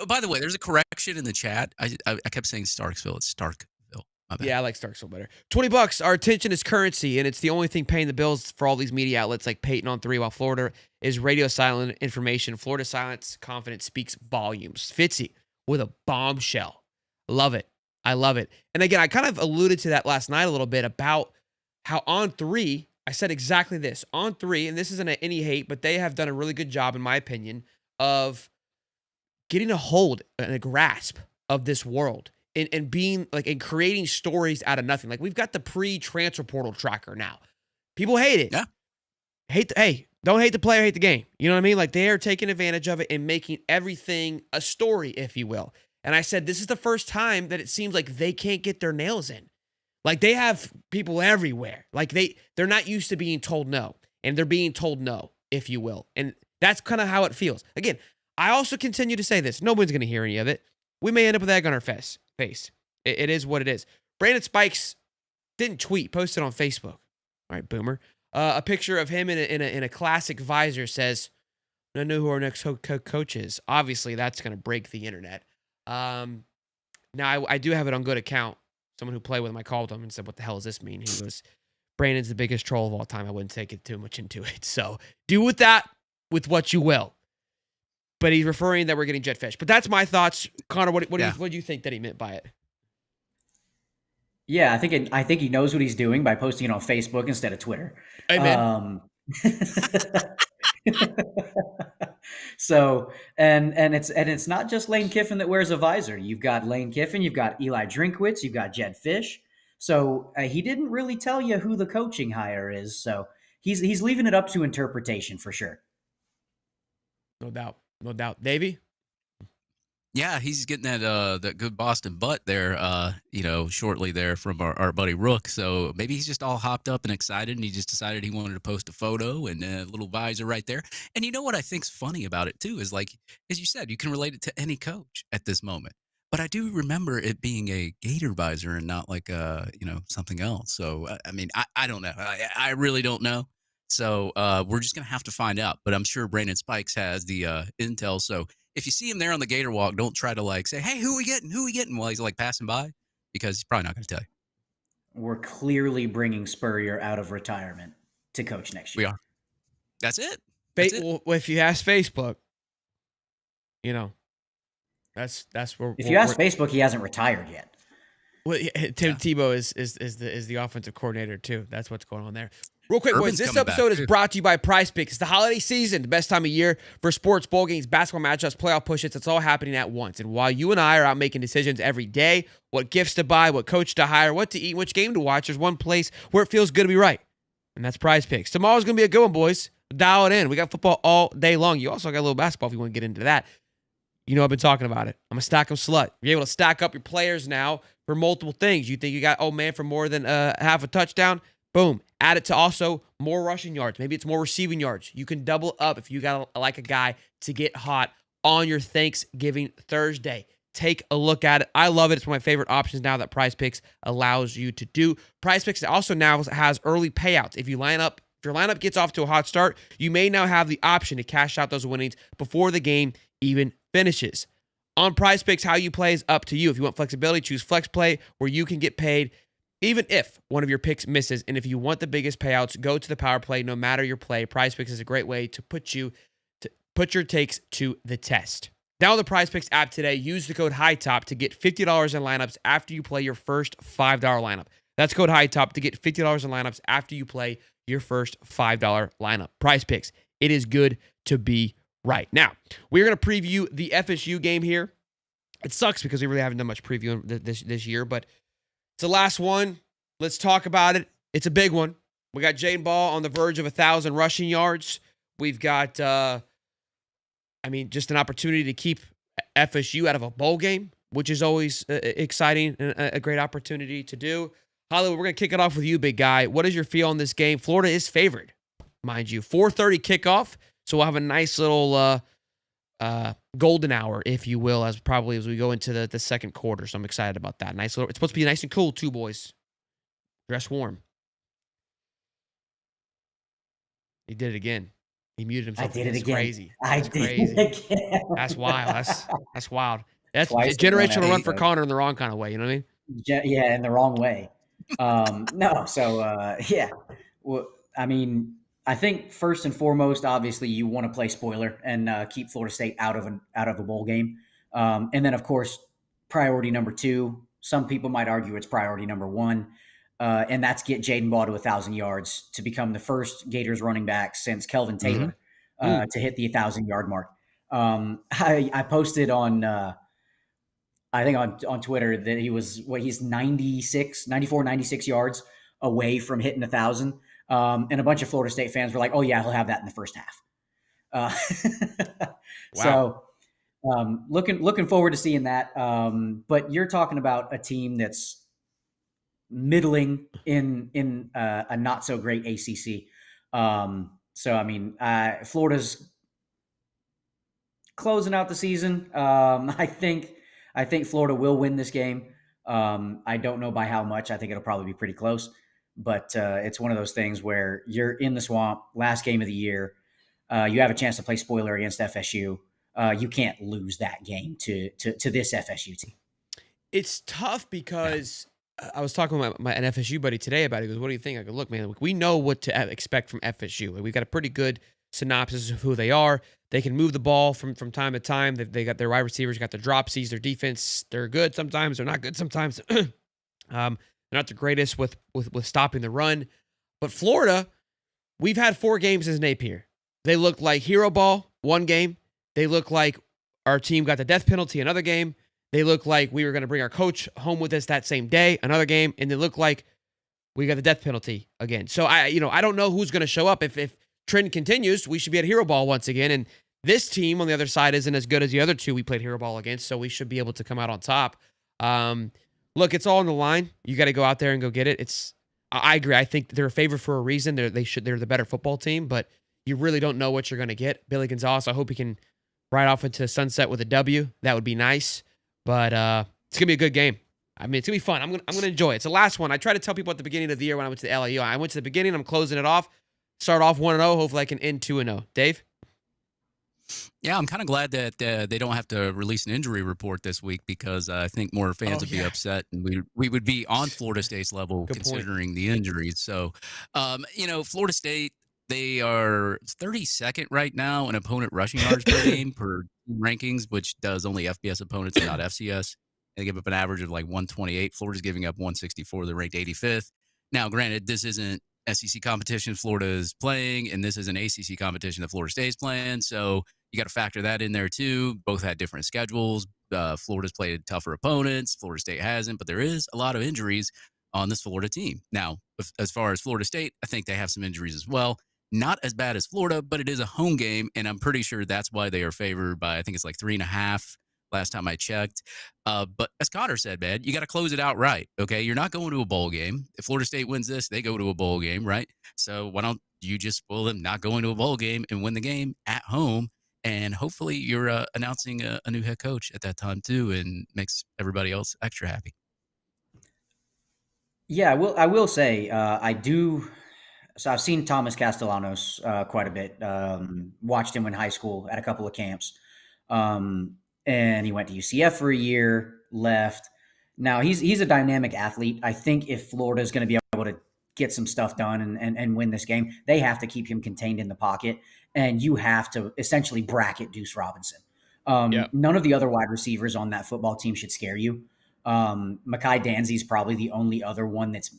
S2: By the way, there's a correction in the chat. I kept saying Starksville. It's Starkville. My bad.
S1: Yeah, I like Starksville better. $20. Our attention is currency, and it's the only thing paying the bills for all these media outlets like Peyton on 3, while Florida is radio silent information. Florida silence confidence speaks volumes. Fitzy with a bombshell. Love it. I love it. And again, I kind of alluded to that last night a little bit about how on 3, I said exactly this. On 3, and this isn't any hate, but they have done a really good job, in my opinion, of getting a hold and a grasp of this world and being like and creating stories out of nothing. Like we've got the pre-transfer portal tracker now. People hate it.
S2: Yeah.
S1: Don't hate the player, hate the game. You know what I mean? Like they are taking advantage of it and making everything a story, if you will. And I said, this is the first time that it seems like they can't get their nails in. Like they have people everywhere. Like they're not used to being told no. And they're being told no, if you will. And that's kind of how it feels. Again, I also continue to say this. No one's going to hear any of it. We may end up with egg on our face. It is what it is. Brandon Spikes didn't tweet, posted on Facebook. All right, boomer. A picture of him in a classic visor says, "I know who our next coach is." Obviously, that's going to break the internet. Now I do have it on good account. someone who played with him, I called him and said, "What the hell does this mean?" He goes, "Brandon's the biggest troll of all time. I wouldn't take it too much into it." So do with that with what you will. But he's referring that we're getting jetfish. But that's my thoughts, Connor. What do you think that he meant by it?
S3: Yeah, I think he knows what he's doing by posting it on Facebook instead of Twitter.
S1: Amen.
S3: Um, so it's not just Lane Kiffin that wears a visor. You've got Lane Kiffin, you've got Eli Drinkwitz, you've got Jed Fish. So he didn't really tell you who the coaching hire is. So he's leaving it up to interpretation for sure.
S1: No doubt. No doubt. Davey?
S2: Yeah, he's getting that good Boston butt there, shortly there from our buddy Rook. So maybe he's just all hopped up and excited, and he just decided he wanted to post a photo and a little visor right there. And you know what I think's funny about it too is like, as you said, you can relate it to any coach at this moment. But I do remember it being a gator visor and not like something else. So I mean, I don't know. I really don't know. So we're just gonna have to find out. But I'm sure Brandon Spikes has the intel. So if you see him there on the Gator Walk, don't try to like say, "Hey, who we getting? Who we getting?" while he's like passing by, because he's probably not going to tell you.
S3: We're clearly bringing Spurrier out of retirement to coach next year.
S2: We are. That's it. That's it.
S1: Well, if you ask Facebook, that's where.
S3: If you ask Facebook, he hasn't retired yet.
S1: Well, Tim Tebow is the offensive coordinator too. That's what's going on there. Real quick,
S2: Urban's
S1: boys, this
S2: coming
S1: episode
S2: back,
S1: is brought to you by Prize Picks. It's the holiday season, the best time of year for sports, bowl games, basketball matchups, playoff push-its. It's all happening at once. And while you and I are out making decisions every day, what gifts to buy, what coach to hire, what to eat, which game to watch, there's one place where it feels good to be right, and that's Prize Picks. Tomorrow's going to be a good one, boys. Dial it in. We got football all day long. You also got a little basketball if you want to get into that. You know I've been talking about it. I'm a stack 'em slut. You're able to stack up your players now for multiple things. You think you got old man for more than half a touchdown? Boom. Add it to also more rushing yards. Maybe it's more receiving yards. You can double up if you got like a guy to get hot on your Thanksgiving Thursday. Take a look at it. I love it. It's one of my favorite options now that Prize Picks allows you to do. Prize Picks also now has early payouts. If your lineup gets off to a hot start, you may now have the option to cash out those winnings before the game even finishes. On Prize Picks, how you play is up to you. If you want flexibility, choose Flex Play, where you can get paid even if one of your picks misses. And if you want the biggest payouts, go to the power play no matter your play. Prize Picks is a great way to put your takes to the test. Download the Prize Picks app today. Use the code HIGHTOP to get $50 in lineups after you play your first $5 lineup. That's code HIGHTOP to get $50 in lineups after you play your first $5 lineup. Prize Picks. It is good to be right. Now, we're going to preview the FSU game here. It sucks because we really haven't done much previewing this year, but it's the last one. Let's talk about it. It's a big one. We got Jaden Ball on the verge of 1,000 rushing yards. We've got, just an opportunity to keep FSU out of a bowl game, which is always exciting and a great opportunity to do. Hollywood, we're going to kick it off with you, big guy. What is your feel on this game? Florida is favored, mind you. 4:30 kickoff, so we'll have a nice little golden hour, if you will, as we go into the second quarter. So I'm excited about that. It's supposed to be nice and cool too, boys. Dress warm. He did it again. He muted himself.
S3: I did it again.
S1: Crazy.
S3: That's crazy. It again.
S1: That's wild. That's wild. That's a
S3: Twice
S1: generational run for Connor in the wrong kind of way. You know what I mean?
S3: Yeah, in the wrong way. No, so yeah. Well, I mean, I think first and foremost, obviously, you want to play spoiler and keep Florida State out of a bowl game, and then of course, priority number two. Some people might argue it's priority number one, and that's get Jaden Ball to 1,000 yards to become the first Gators running back since Kelvin Taylor to hit the 1,000-yard mark. I posted on. I think on Twitter that he's 94, 96 yards away from hitting 1,000. And a bunch of Florida State fans were like, "Oh yeah, he'll have that in the first half."
S1: Wow.
S3: So looking forward to seeing that. But you're talking about a team that's middling in a not so great ACC. So I mean, Florida's closing out the season. I think Florida will win this game. I don't know by how much. I think it'll probably be pretty close. But it's one of those things where you're in the swamp, last game of the year. You have a chance to play spoiler against FSU. You can't lose that game to this FSU team.
S1: It's tough because I was talking with an FSU buddy today about it. He goes, "What do you think?" I go, "Look, man, we know what to expect from FSU. Like, we got a pretty good synopsis of who they are. They can move the ball from time to time. They got their wide receivers, got their dropsies, their defense. They're good sometimes. They're not good sometimes. They're not the greatest with stopping the run. But Florida, we've had 4 games as Napier. They look like hero ball one game. They look like our team got the death penalty another game. They look like we were going to bring our coach home with us that same day, another game, and they look like we got the death penalty again. So I don't know who's going to show up. If trend continues, we should be at hero ball once again. And this team on the other side isn't as good as the other 2 we played hero ball against, so we should be able to come out on top. Look, it's all on the line. You got to go out there and go get it. I agree. I think they're a favorite for a reason. They're the better football team, but you really don't know what you're going to get. Billy Gonzalez, I hope he can ride off into sunset with a W. That would be nice. But it's gonna be a good game. I mean, it's gonna be fun. I'm gonna enjoy it. It's the last one. I try to tell people at the beginning of the year when I went to the LSU. I went to the beginning. I'm closing it off. Start off 1-0. Hopefully, I can end 2-0. Dave.
S2: Yeah, I'm kind of glad that they don't have to release an injury report this week because I think more fans would be upset, and we would be on Florida State's level
S1: Good point.
S2: considering the injuries. So, Florida State, they are 32nd right now in opponent rushing yards per game per rankings, which does only FBS opponents and not FCS. They give up an average of like 128. Florida's giving up 164. They're ranked 85th. Now, granted, this isn't SEC competition Florida is playing, and this is an ACC competition that Florida State's playing. So you got to factor that in there too. Both had different schedules. Florida's played tougher opponents. Florida State hasn't, but there is a lot of injuries on this Florida team. Now, as far as Florida State, I think they have some injuries as well. Not as bad as Florida, but it is a home game, and I'm pretty sure that's why they are favored by, I think it's like 3.5 last time I checked. But as Connor said, man, you got to close it out right, okay? You're not going to a bowl game. If Florida State wins this, they go to a bowl game, right? So why don't you just spoil them not going to a bowl game and win the game at home? And hopefully you're announcing a new head coach at that time too, and makes everybody else extra happy.
S3: Yeah, I will say I do. So I've seen Thomas Castellanos quite a bit. Watched him in high school at a couple of camps, and he went to UCF for a year. Left. Now he's a dynamic athlete. I think if Florida is going to be able to get some stuff done and win this game, they have to keep him contained in the pocket, and you have to essentially bracket Deuce Robinson.
S1: Yeah.
S3: None of the other wide receivers on that football team should scare you. Makai Danzy's probably the only other one that's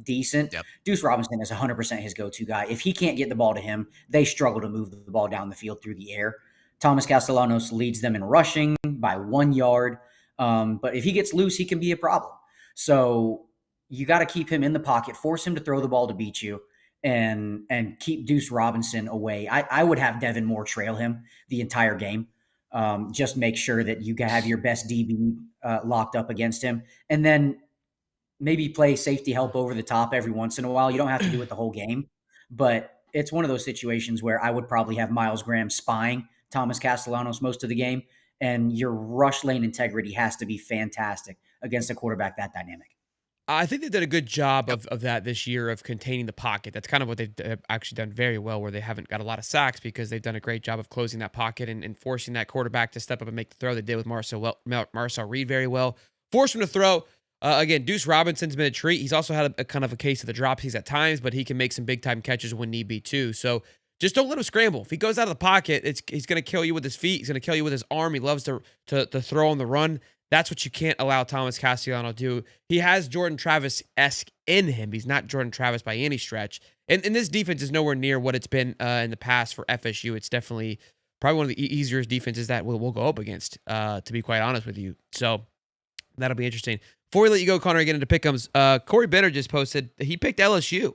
S3: decent.
S2: Yep.
S3: Deuce Robinson is 100% his go-to guy. If he can't get the ball to him, they struggle to move the ball down the field through the air. Thomas Castellanos leads them in rushing by 1 yard. But if he gets loose, he can be a problem. So you got to keep him in the pocket, force him to throw the ball to beat you, and keep Deuce Robinson away. I would have Devin Moore trail him the entire game. Just make sure that you have your best DB locked up against him. And then maybe play safety help over the top every once in a while. You don't have to do it the whole game, but it's one of those situations where I would probably have Miles Graham spying Thomas Castellanos most of the game, and your rush lane integrity has to be fantastic against a quarterback that dynamic.
S1: I think they did a good job
S2: Yep.
S1: of that this year of containing the pocket. That's kind of what they've actually done very well, where they haven't got a lot of sacks because they've done a great job of closing that pocket and forcing that quarterback to step up and make the throw. They did with Marcel Reed very well. Force him to throw. Again, Deuce Robinson's been a treat. He's also had a kind of a case of the dropsies at times, but he can make some big time catches when need be too. So just don't let him scramble. If he goes out of the pocket, he's going to kill you with his feet. He's going to kill you with his arm. He loves to throw on the run. That's what you can't allow Thomas Castellanos to do. He has Jordan Travis-esque in him. He's not Jordan Travis by any stretch. And this defense is nowhere near what it's been in the past for FSU. It's definitely probably one of the easier defenses that we'll go up against, to be quite honest with you. So that'll be interesting. Before we let you go, Connor, and get into pick'ems, Corey Bender just posted he picked LSU.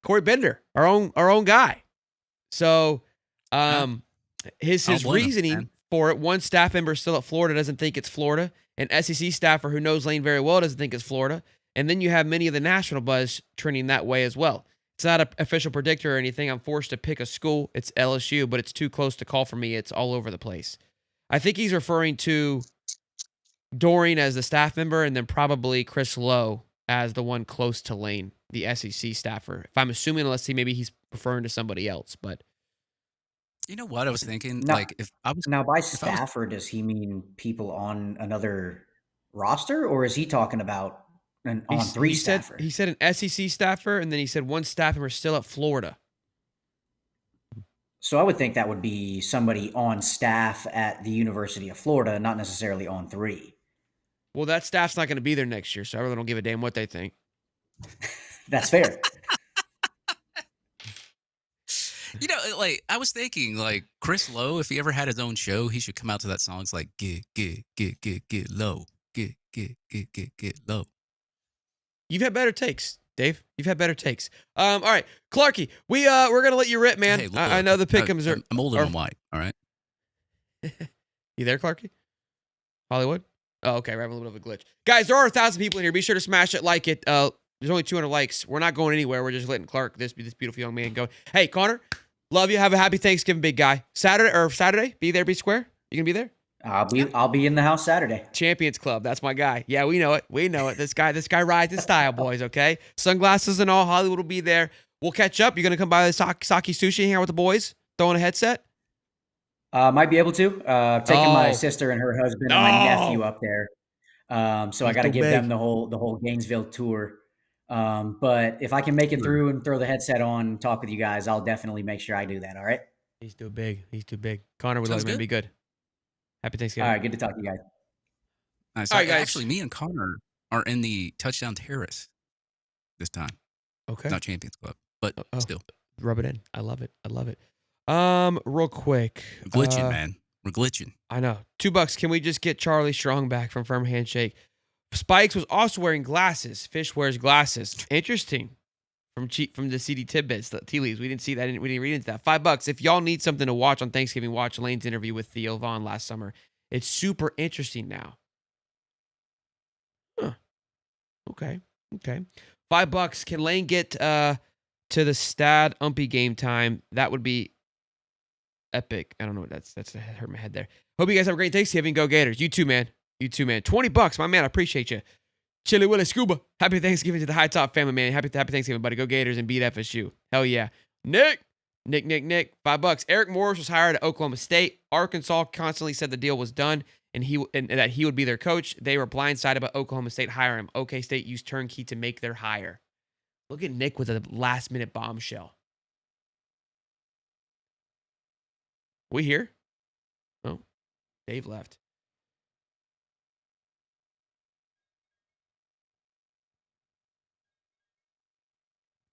S1: Corey Bender, our own guy. So his
S2: blame him,
S1: reasoning
S2: man.
S1: for it, one staff member still at Florida doesn't think it's Florida. An SEC staffer who knows Lane very well doesn't think it's Florida. And then you have many of the national buzz trending that way as well. It's not an official predictor or anything. I'm forced to pick a school. It's LSU, but it's too close to call for me. It's all over the place. I think he's referring to Doring as the staff member and then probably Chris Lowe as the one close to Lane, the SEC staffer. If I'm assuming, let's see, maybe he's referring to somebody else, but
S2: You know what I was thinking?
S3: Now,
S2: Like
S3: now by
S2: if I was
S3: staffer, does he mean people on another roster, or is he talking about? an on-3 staffer.
S1: He said an SEC staffer, and then he said one staff member still at Florida.
S3: So I would think that would be somebody on staff at the University of Florida, not necessarily on 3.
S1: Well, that staff's not going to be there next year, so I really don't give a damn what they think.
S3: That's fair.
S2: You know, like I was thinking, like Chris Lowe, if he ever had his own show, he should come out to that song. It's like get low, get low.
S1: You've had better takes, Dave. You've had better takes. All right, Clarky, we're gonna let you rip, man.
S2: Hey, look,
S1: I know the pick'ems are.
S2: I'm old and I'm white. All right.
S1: You there, Clarky? Hollywood? Oh, okay. We're having a little bit of a glitch, guys. There are 1,000 people in here. Be sure to smash it, like it. There's only 200 likes. We're not going anywhere. We're just letting Clark, this beautiful young man, go. Hey, Connor, love you. Have a happy Thanksgiving, big guy. Saturday, be there, be square. You gonna be there?
S3: I'll be in the house Saturday.
S1: Champions Club. That's my guy. Yeah, we know it. We know it. This guy rides in style, boys. Okay, sunglasses and all. Hollywood will be there. We'll catch up. You're gonna come by the Saki Sushi, hang out with the boys, throw on a headset.
S3: Might be able to. Taking my sister and her husband and my nephew up there. So I got to give them the whole Gainesville tour. But if I can make it through and throw the headset on and talk with you guys, I'll definitely make sure I do that. All right.
S1: He's too big. Connor would love him to be good. Happy Thanksgiving.
S3: All right. Good to talk to you guys.
S2: Nice.
S1: All right, guys.
S2: Actually, me and Connor are in the Touchdown Terrace this time.
S1: Okay.
S2: Not Champions Club, but still.
S1: Rub it in. I love it. Real quick.
S2: We're glitching, man. We're glitching.
S1: I know. $2. Can we just get Charlie Strong back from Firm Handshake? Spikes was also wearing glasses. Fish wears glasses. Interesting. From the CD tidbits, the tea leaves. We didn't see that. We didn't read into that. $5. If y'all need something to watch on Thanksgiving, watch Lane's interview with Theo Vaughn last summer. It's super interesting now. Huh. Okay. $5. Can Lane get to the Stad Umpy game time? That would be epic. I don't know what that's hurt my head there. Hope you guys have a great Thanksgiving. Go Gators. You too, man. $20, my man. I appreciate you. Chili Willie Scuba. Happy Thanksgiving to the High Top family, man. Happy Thanksgiving, buddy. Go Gators and beat FSU. Hell yeah. Nick. $5. Eric Morris was hired at Oklahoma State. Arkansas constantly said the deal was done and that he would be their coach. They were blindsided by Oklahoma State hiring him. OK State used turnkey to make their hire. Look at Nick with a last-minute bombshell. We here? Oh, Dave left.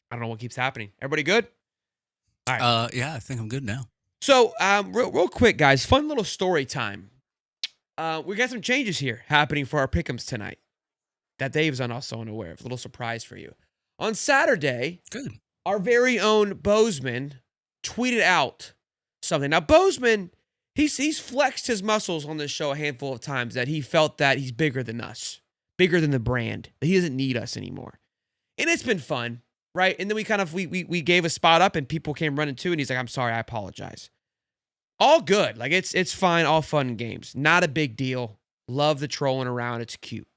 S1: I don't know what keeps happening. Everybody good? All right.
S2: Yeah, I think I'm good now.
S1: So, real quick, guys, fun little story time. We got some changes here happening for our pick'ems tonight that Dave's also unaware of. A little surprise for you. On Saturday,
S2: good.
S1: Our very own Bozeman tweeted out something. Now, Bozeman, he's flexed his muscles on this show a handful of times that he felt that he's bigger than us, bigger than the brand. He doesn't need us anymore. And it's been fun. Right. And then we gave a spot up and people came running too. And he's like, I'm sorry, I apologize. All good. Like it's fine. All fun and games. Not a big deal. Love the trolling around. It's cute.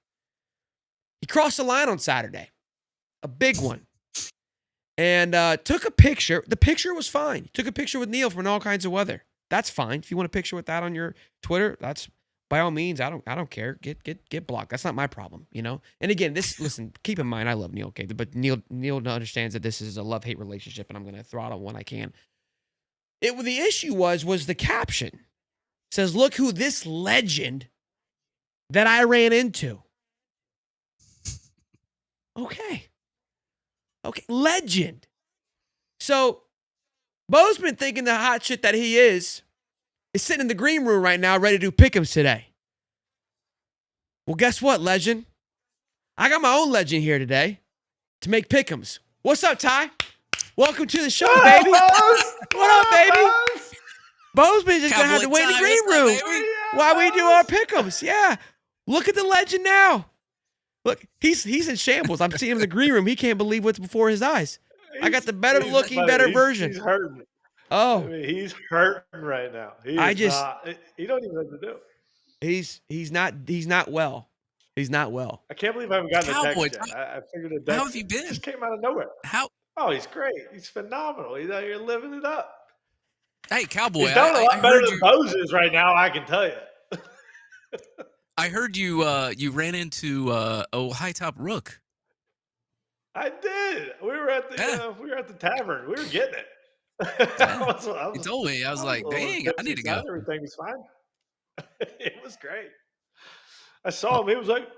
S1: He crossed the line on Saturday. A big one. And took a picture. The picture was fine. Took a picture with Neil from All Kinds of Weather. That's fine. If you want a picture with that on your Twitter, that's by all means. I don't care. Get blocked. That's not my problem, you know. And again, listen. Keep in mind, I love Neil, okay, but Neil understands that this is a love-hate relationship, and I'm gonna throttle when I can. The issue was the caption. It says, "Look who this legend that I ran into." Okay, legend. So Bozeman, thinking the hot shit that he is sitting in the green room right now ready to do pick'ems today. Well, guess what, legend? I got my own legend here today to make pick'ems. What's up, Ty? Welcome to the show, baby. What up, baby? Bozeman's just going to have to wait in the green room while we do our pick'ems. Yeah. Look at the legend now. Look, he's in shambles. I'm seeing him in the green room. He can't believe what's before his eyes. I got the better looking, better version.
S4: He's hurting.
S1: Oh,
S4: I mean, he's hurting right now. He don't even know what to do.
S1: He's not well. He's not well.
S4: I can't believe I haven't gotten a text yet. I figured it.
S2: How have you been?
S4: It just came out of nowhere.
S2: How?
S4: Oh, he's great. He's phenomenal. He's out here living it up.
S2: Hey, Cowboy.
S4: He's doing a lot better than Moses right now. I can tell you.
S2: I heard you ran into High Top Rook
S4: I did. We were at the tavern. We were getting it.
S2: Yeah. He told me. I was
S4: I
S2: like,
S4: a little
S2: dang, I need to
S4: tipsy
S2: go.
S4: son, everything was fine. It was great. I saw him. He was like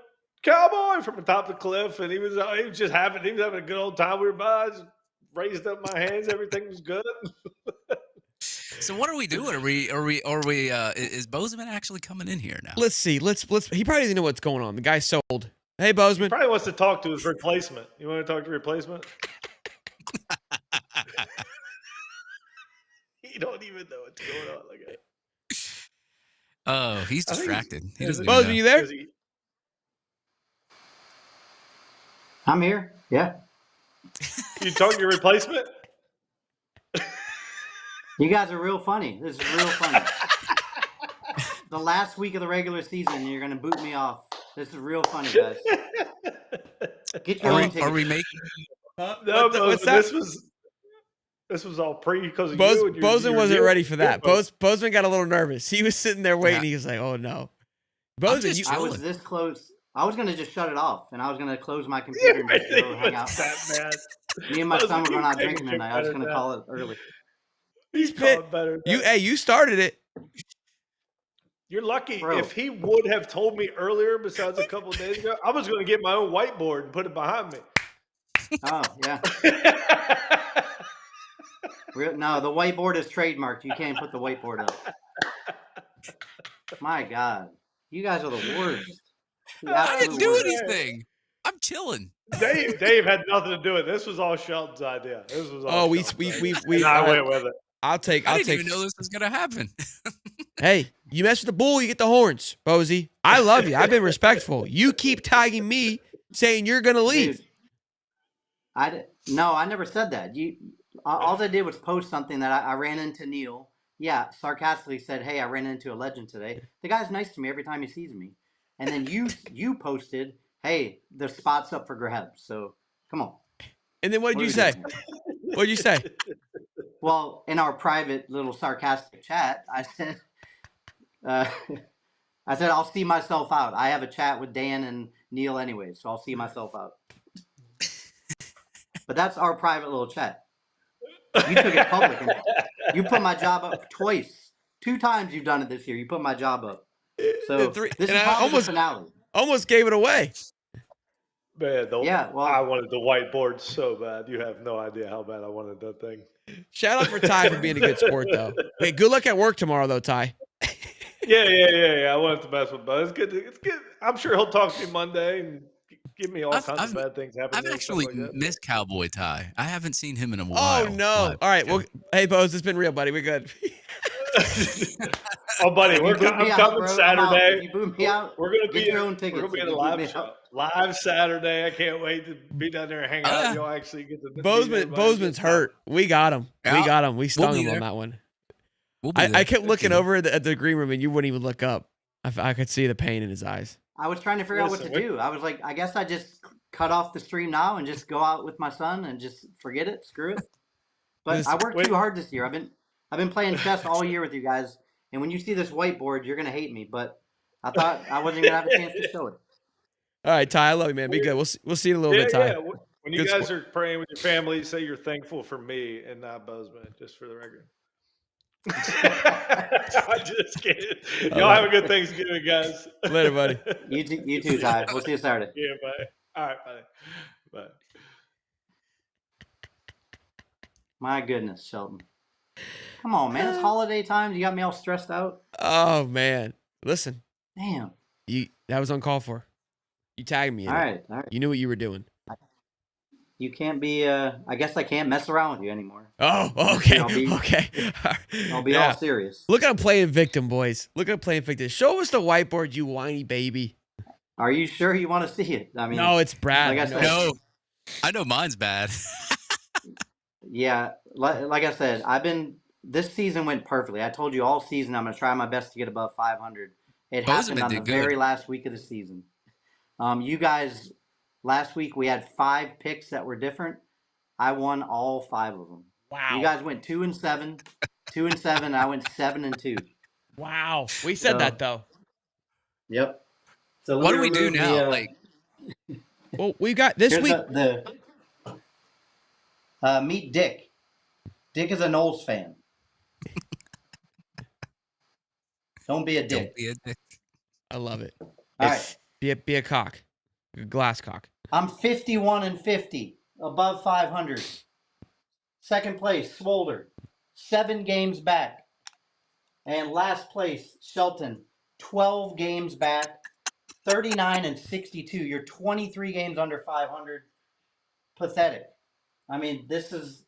S4: cowboy from the top of the cliff, and he was just having a good old time. We were by. I just raised up my hands. Everything was good.
S2: So what are we doing? Is Bozeman actually coming in here now?
S1: Let's see. Let's. He probably doesn't know what's going on. The guy's sold. Hey, Bozeman.
S4: Probably wants to talk to his replacement. You want to talk to replacement? You don't even know what's going on. Like,
S2: oh, he's distracted. He doesn't even
S1: Bozeman,
S2: know.
S1: you there?
S3: I'm here. Yeah.
S4: You talk to your replacement?
S3: You guys are real funny. This is real funny. The last week of the regular season, you're going to boot me off. This is real funny, guys. Get your own tickets.
S2: Are we making?
S4: No,
S1: what's that?
S4: This was all because of
S1: you.
S4: you.
S1: Bozeman wasn't ready for that. Bozeman got a little nervous. He was sitting there waiting. He was like, "Oh no." Bozeman,
S3: I was this close. I was going to just shut it off, and I was going to close my computer and just go hang out. Me and my son were going out drinking tonight. I was going to call it early.
S4: He's pissed.
S1: You started it.
S4: You're lucky.
S3: Bro.
S4: If he would have told me earlier, besides a couple of days ago, I was going to get my own whiteboard and put it behind me.
S3: Oh, yeah. No, the whiteboard is trademarked. You can't put the whiteboard up. My God. You guys are the worst.
S2: I didn't do anything. I'm chilling.
S4: Dave had nothing to do with it. This was all Shelton's idea. This was all
S1: we
S4: I went with it.
S1: I
S2: didn't even know this was gonna happen.
S1: Hey, you mess with the bull, you get the horns, Bozy. I love you. I've been respectful. You keep tagging me saying you're gonna leave.
S3: Dude, no, I never said that. All I did was post something that I ran into Neil. Yeah, sarcastically said, "Hey, I ran into a legend today." The guy's nice to me every time he sees me. And then you posted, "Hey, the spot's up for grabs." So come on.
S1: And then what did you say? What did you say?
S3: Well, in our private little sarcastic chat, I said, "I'll see myself out." I have a chat with Dan and Neil anyway, so I'll see myself out. But that's our private little chat. You took it public. And you put my job up twice. 2 times you've done it this year. You put my job up. So this is probably the finale.
S1: Almost gave it away.
S4: Man, I wanted the whiteboard so bad. You have no idea how bad I wanted that thing.
S1: Shout out for Ty for being a good sport, though. Hey, good luck at work tomorrow, though, Ty.
S4: Yeah. I wanted to mess with Bud. It's good. I'm sure he'll talk to me Monday and give me all kinds of bad things happening.
S2: I've actually missed Cowboy Ty. I haven't seen him in a while.
S1: Oh, no. All right. Well, hey, Bose, it's been real, buddy. We're good.
S4: Oh, buddy, I'm coming Saturday.
S3: You boot me out.
S4: We're gonna
S3: get
S4: be
S3: your own tickets.
S4: We're gonna be in a live Saturday. I can't wait to be down there and hang out. You'll actually get to.
S1: Bozeman's hurt. We got him.
S2: Yeah.
S1: We stung him on that one.
S2: I
S1: kept looking over at the green room, and you wouldn't even look up. I could see the pain in his eyes.
S3: I was trying to figure out what to do. I was like, I guess I just cut off the stream now and just go out with my son and just forget it. Screw it. But I worked too hard this year. I've been playing chess all year with you guys, and when you see this whiteboard, you're gonna hate me. But I thought I wasn't gonna have a chance to show it.
S1: All right, Ty, I love you, man. Be good. We'll see you in a little bit, Ty.
S4: Yeah. When you guys are praying with your family, say you're thankful for me and not Bozeman, just for the record. I'm just kidding. Y'all have a good Thanksgiving, guys.
S1: Later, buddy.
S3: You too, Ty. We'll see you Saturday.
S4: Yeah, bye. All right, buddy. Bye.
S3: My goodness, Shelton. Come on, man. It's holiday time. You got me all stressed out.
S1: Oh, man. Listen.
S3: Damn.
S1: That was uncalled for. You tagged me in
S3: all
S1: it.
S3: right.
S1: You knew what you were doing.
S3: You can't be, I guess I can't mess around with you anymore.
S1: Oh, okay.
S3: I'll be all serious.
S1: Look at him playing victim, boys. Look at him playing victim. Show us the whiteboard, you whiny baby.
S3: Are you sure you want to see it? I mean,
S1: no, it's Brad.
S3: Like I said,
S2: no, I know mine's bad.
S3: Yeah. Like I said, this season went perfectly. I told you all season I'm going to try my best to get above 500. It happened on the very last week of the season. You guys, last week we had 5 picks that were different. I won all 5 of them.
S1: Wow.
S3: You guys went 2-7, 2-7. I went 7-2.
S1: Wow. We said that though.
S3: Yep. So
S2: what do we do now?
S1: Well, we got this week.
S3: Meet Dick. Dick is a Knowles fan. Don't be a
S2: Don't
S3: dick.
S2: be a dick.
S1: I love it.
S3: All right.
S1: Be a cock. A glass cock.
S3: I'm 51-50, above 500. Second place, Swolder, 7 games back. And last place, Shelton, 12 games back, 39-62. You're 23 games under 500. Pathetic. I mean, it's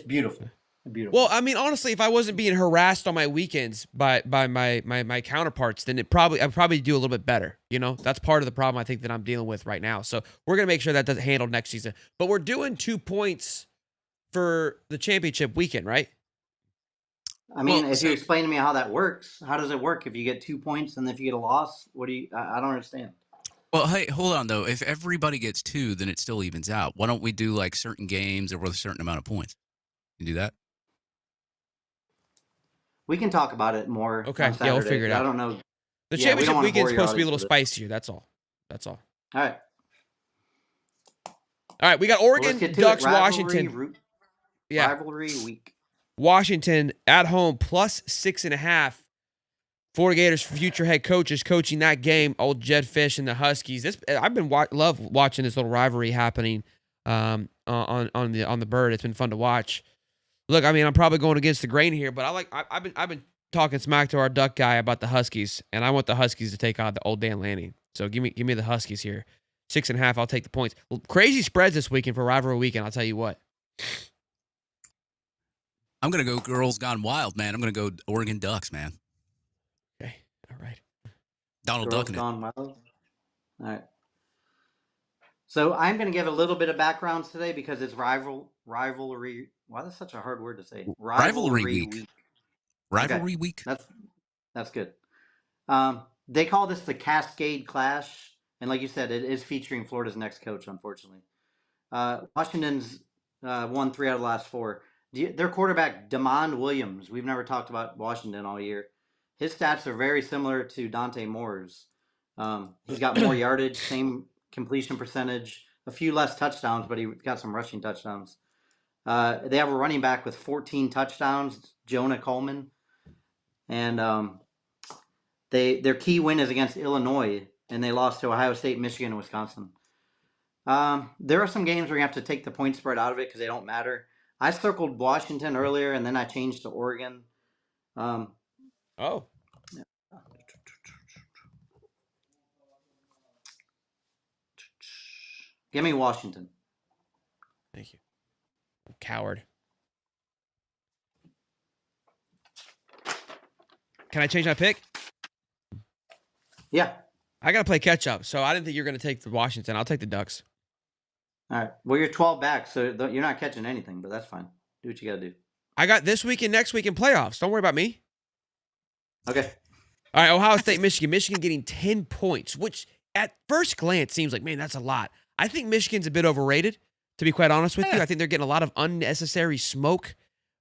S3: beautiful. Beautiful.
S1: Well, I mean, honestly, if I wasn't being harassed on my weekends by my counterparts, then I'd probably do a little bit better. You know, that's part of the problem I think that I'm dealing with right now. So we're gonna make sure that doesn't handle next season. But we're doing 2 points for the championship weekend, right?
S3: I mean,
S2: Well,
S3: if
S2: so-
S3: you explain to me how that works, how does it work if you get 2 points and if you get a loss? What do you? I don't understand.
S2: Well, hey, hold on though. If everybody gets 2, then it still evens out. Why don't we do like certain games or with a certain amount of points? You do that?
S3: We can talk about it more.
S1: Okay,
S3: on
S1: yeah, we'll
S3: Saturday,
S1: figure it
S3: 'cause
S1: out.
S3: I don't know.
S1: The
S3: Yeah, we don't
S1: championship
S3: wanna
S1: weekend's
S3: bore your
S1: supposed to be a little
S3: audience with it.
S1: spicier. That's all. That's all.
S3: All right.
S1: All right, we got
S3: Well,
S1: Oregon,
S3: let's get to
S1: Ducks,
S3: it.
S1: Washington. Yeah,
S3: Rivalry week.
S1: Washington at home plus 6.5. Florida Gators future head coach is coaching that game. Old Jed Fish and the Huskies. I've been love watching this little rivalry happening on the bird. It's been fun to watch. Look, I mean, I'm probably going against the grain here, but I've been talking smack to our Duck guy about the Huskies, and I want the Huskies to take on the old Dan Lanning. So give me the Huskies here. 6.5. I'll take the points. Crazy spreads this weekend for rivalry weekend. I'll tell you what.
S2: I'm gonna go Girls Gone Wild, man. I'm gonna go Oregon Ducks, man.
S1: Okay, all right.
S2: Donald
S3: Girls
S2: Duck in it.
S3: Gone Wild. All right. So I'm going to give a little bit of background today because it's rivalry. Why that's such a hard word to say?
S2: Rivalry week. Rivalry week.
S3: That's good. They call this the Cascade Clash, and like you said, it is featuring Florida's next coach. Unfortunately, Washington's won 3 out of the last 4. Their quarterback Damon Williams. We've never talked about Washington all year. His stats are very similar to Dante Moore's. He's got more yardage, same completion percentage, a few less touchdowns, but he got some rushing touchdowns. They have a running back with 14 touchdowns, Jonah Coleman, and their key win is against Illinois, and they lost to Ohio State, Michigan, and Wisconsin. There are some games where you have to take the point spread out of it because they don't matter. I circled Washington earlier, and then I changed to Oregon.
S1: Oh.
S3: Give me Washington.
S1: Thank you. Coward. Can I change my pick?
S3: Yeah.
S1: I got to play catch up, so I didn't think you were going to take the Washington. I'll take the Ducks.
S3: All right. Well, you're 12 back, so you're not catching anything, but that's fine. Do what you got to do.
S1: I got this week and next week in playoffs. Don't worry about me.
S3: Okay.
S1: All right, Ohio State, Michigan. Michigan getting 10 points, which at first glance seems like, man, that's a lot. I think Michigan's a bit overrated, to be quite honest with you. I think they're getting a lot of unnecessary smoke,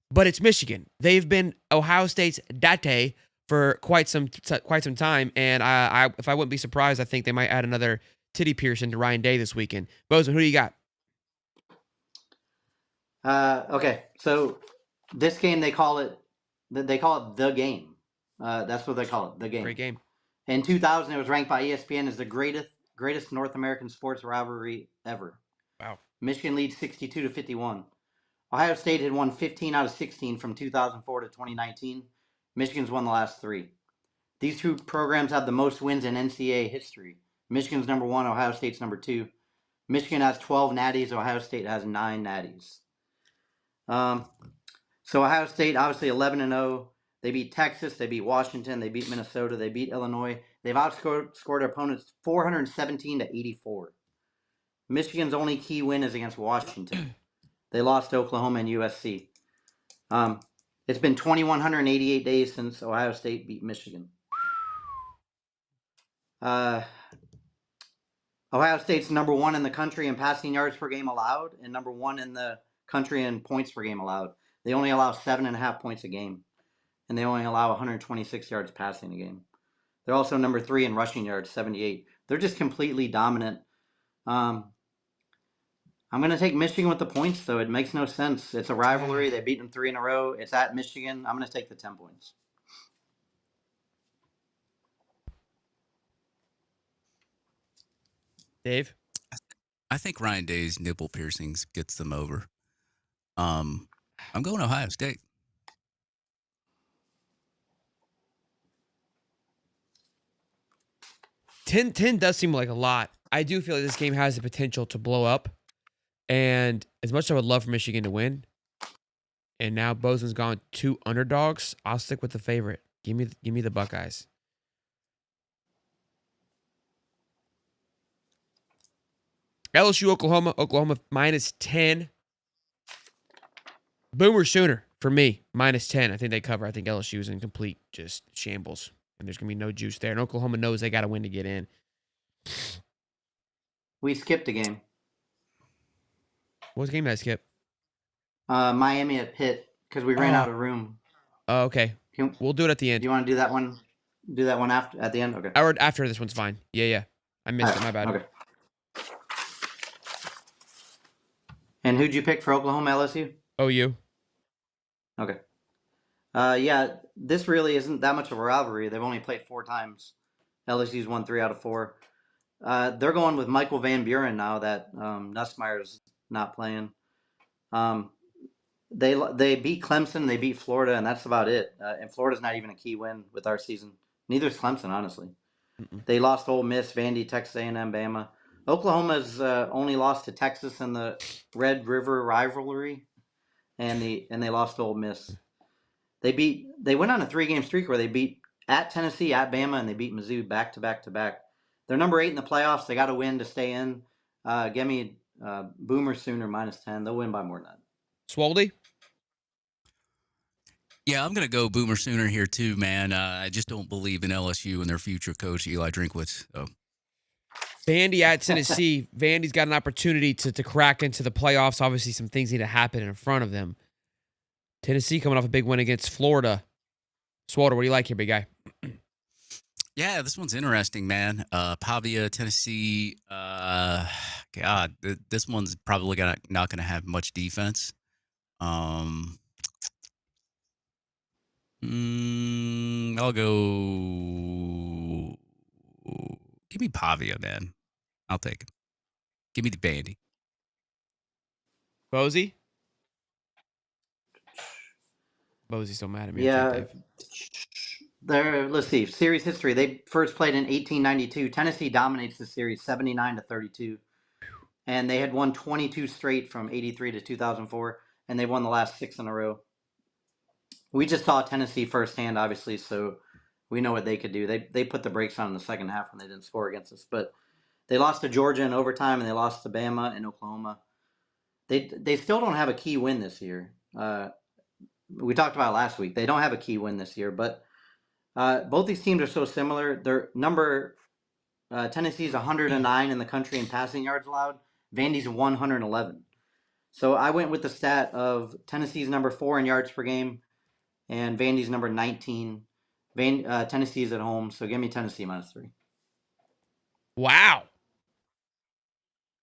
S1: but it's Michigan. They've been Ohio State's date for quite some time, and if I wouldn't be surprised, I think they might add another titty piercing to Ryan Day this weekend. Bozeman, who do you got?
S3: Okay. So this game they call it the game. That's what they call it, the game.
S1: Great game.
S3: In 2000, it was ranked by ESPN as the greatest North American sports rivalry ever.
S1: Wow.
S3: Michigan leads 62-51. Ohio State had won 15 out of 16 from 2004 to 2019. Michigan's won the last 3. These 2 programs have the most wins in NCAA history. Michigan's number 1, Ohio State's number 2. Michigan has 12 natties. Ohio State has 9 natties. So Ohio State, obviously 11-0. They beat Texas. They beat Washington. They beat Minnesota. They beat Illinois. They've outscored their opponents 417-84. Michigan's only key win is against Washington. They lost to Oklahoma and USC. It's been 2,188 days since Ohio State beat Michigan. Ohio State's number 1 in the country in passing yards per game allowed and number 1 in the country in points per game allowed. They only allow 7.5 points a game, and they only allow 126 yards passing a game. They're also number 3 in rushing yards, 78. They're just completely dominant.
S5: I'm going to take Michigan with the points, though. It makes no sense. It's a rivalry. They beat them 3 in a row. It's at Michigan. I'm going to take the 10 points.
S1: Dave?
S2: I think Ryan Day's nipple piercings gets them over. I'm going Ohio State.
S1: Ten does seem like a lot. I do feel like this game has the potential to blow up. And as much as I would love for Michigan to win, and now Bozeman's gone 2 underdogs, I'll stick with the favorite. Give me the Buckeyes. LSU, Oklahoma. Oklahoma -10. Boomer Sooner for me, -10. I think they cover. I think LSU is in complete just shambles. And there's going to be no juice there. And Oklahoma knows they got to win to get in.
S5: We skipped a game.
S1: What game did I skip?
S5: Miami at Pitt, because we ran out of room.
S1: Oh, okay. We'll do it at the end.
S5: Do you want to do that one? Do that one after at the end? Okay.
S1: Or after this one's fine. Yeah. I missed it. My bad.
S5: Okay. And who'd you pick for Oklahoma LSU?
S1: OU.
S5: Okay. Yeah, this really isn't that much of a rivalry. They've only played 4 times. LSU's won 3 out of 4. They're going with Michael Van Buren now that Nussmeier's not playing. They beat Clemson, they beat Florida, and that's about it. And Florida's not even a key win with our season. Neither is Clemson, honestly. They lost Ole Miss, Vandy, Texas A&M, Bama. Oklahoma's only lost to Texas in the Red River rivalry, and they lost to Ole Miss. They went on a 3-game streak where they beat at Tennessee, at Bama, and they beat Mizzou back to back to back. They're number 8 in the playoffs. They got to win to stay in. Give me Boomer Sooner -10. They'll win by more than that.
S1: Swoldy?
S2: Yeah, I'm going to go Boomer Sooner here too, man. I just don't believe in LSU and their future coach, Eli Drinkwitz. So.
S1: Vandy at Tennessee. Vandy's got an opportunity to crack into the playoffs. Obviously, some things need to happen in front of them. Tennessee coming off a big win against Florida. Swalder, what do you like here, big guy?
S2: Yeah, this one's interesting, man. Pavia, Tennessee. God, this one's probably not going to have much defense. I'll go. Give me Pavia, man. I'll take it. Give me the Bandy.
S1: Bozy? Bozy's so mad at me.
S5: Yeah. Let's see. Series history. They first played in 1892. Tennessee dominates the series 79-32. And they had won 22 straight from 83 to 2004. And they won the last 6 in a row. We just saw Tennessee firsthand, obviously, so we know what they could do. They put the brakes on in the second half when they didn't score against us. But they lost to Georgia in overtime, and they lost to Bama and Oklahoma. They still don't have a key win this year. We talked about it last week. They don't have a key win this year, but both these teams are so similar. Their Tennessee's 109 in the country in passing yards allowed. Vandy's 111. So I went with the stat of Tennessee's number 4 in yards per game, and Vandy's number 19. Tennessee's at home, so give me Tennessee -3.
S1: Wow.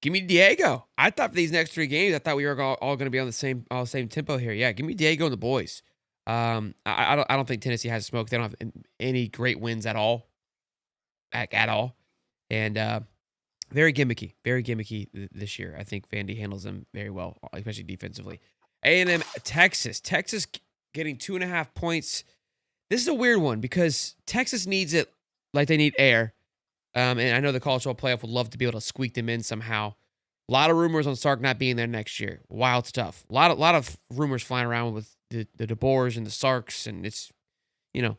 S1: Give me Diego. I thought for these next 3 games, I thought we were all going to be on the same tempo here. Yeah, give me Diego and the boys. I don't think Tennessee has smoke. They don't have any great wins at all. At all. And very gimmicky this year. I think Vandy handles them very well, especially defensively. A&M, Texas. Texas getting 2.5 points. This is a weird one because Texas needs it like they need air. And I know the college football playoff would love to be able to squeak them in somehow. A lot of rumors on Sark not being there next year. Wild stuff. A lot of rumors flying around with the DeBoers and the Sarks, and it's, you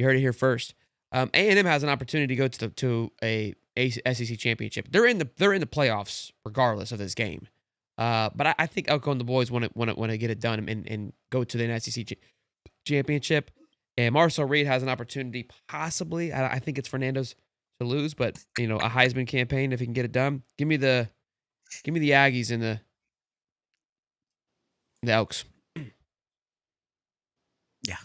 S1: heard it here first. A&M has an opportunity to go to a SEC championship. They're in the playoffs regardless of this game. But I think Elko and the boys want to get it done and go to the SEC championship. And Marcel Reed has an opportunity, possibly. I think it's Fernando's to lose, but a Heisman campaign if he can get it done. Give me the Aggies and the Elks.
S2: Yeah,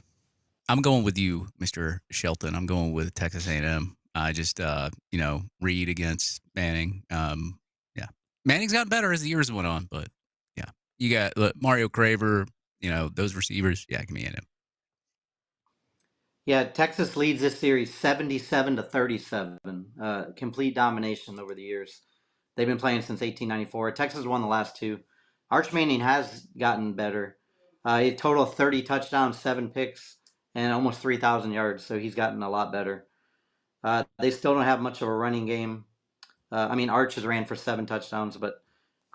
S2: I'm going with you, Mr. Shelton. I'm going with Texas A&M. I just Reed against Manning. Yeah. Manning's gotten better as the years went on, but yeah, you got Mario Craver. Those receivers. Yeah, give me him.
S5: Yeah, Texas leads this series 77-37. Complete domination over the years. They've been playing since 1894. Texas won the last two. Arch Manning has gotten better. He total of 30 touchdowns, 7 picks, and almost 3,000 yards. So he's gotten a lot better. They still don't have much of a running game. Arch has ran for 7 touchdowns, but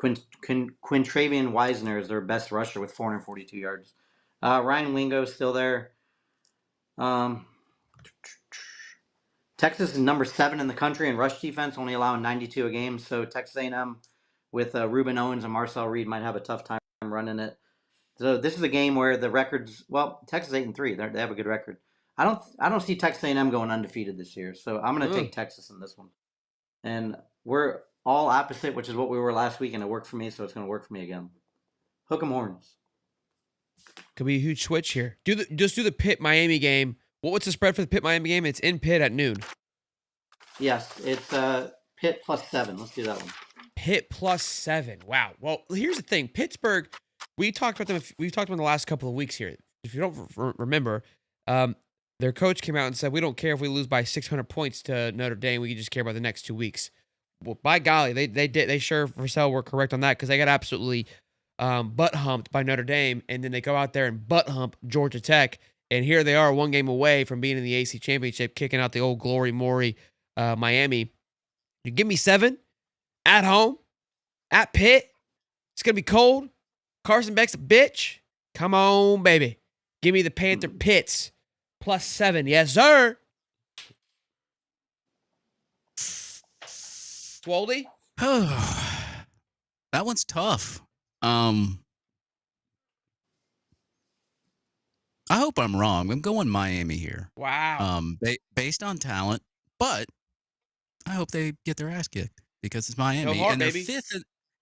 S5: Quintravian Wisner is their best rusher with 442 yards. Ryan Wingo's still there. Texas is number 7 in the country in rush defense, only allowing 92 a game. So Texas A&M with Reuben Owens and Marcel Reed might have a tough time running it. So this is a game where the records. Well, Texas 8-3. They have a good record. I don't see Texas A&M going undefeated this year. So I'm going to take Texas in this one. And we're all opposite, which is what we were last week, and it worked for me. So it's going to work for me again. Hook 'em horns.
S1: Could be a huge switch here. Just do the Pitt Miami game. What's the spread for the Pitt Miami game? It's in Pitt at noon.
S5: Yes, it's Pitt +7. Let's do that one.
S1: Pitt +7. Wow. Well, here's the thing. Pittsburgh, we talked about them. We've talked about them the last couple of weeks here. If you don't remember, their coach came out and said, "We don't care if we lose by 600 points to Notre Dame. We just care about the next 2 weeks." Well, by golly, they sure for sure were correct on that because they got absolutely butt humped by Notre Dame, and then they go out there and butt hump Georgia Tech, and here they are 1 game away from being in the AC Championship, kicking out the old Glory Maury Miami. You give me 7 at home at Pitt. It's gonna be cold. Carson Beck's a bitch. Come on, baby. Give me the Panther Pits +7. Yes, sir. Swoldy?
S2: That one's tough. I hope I'm wrong. I'm going Miami here.
S1: Wow.
S2: Based on talent, but I hope they get their ass kicked because it's Miami,
S1: Go hard,
S2: and they're
S1: baby.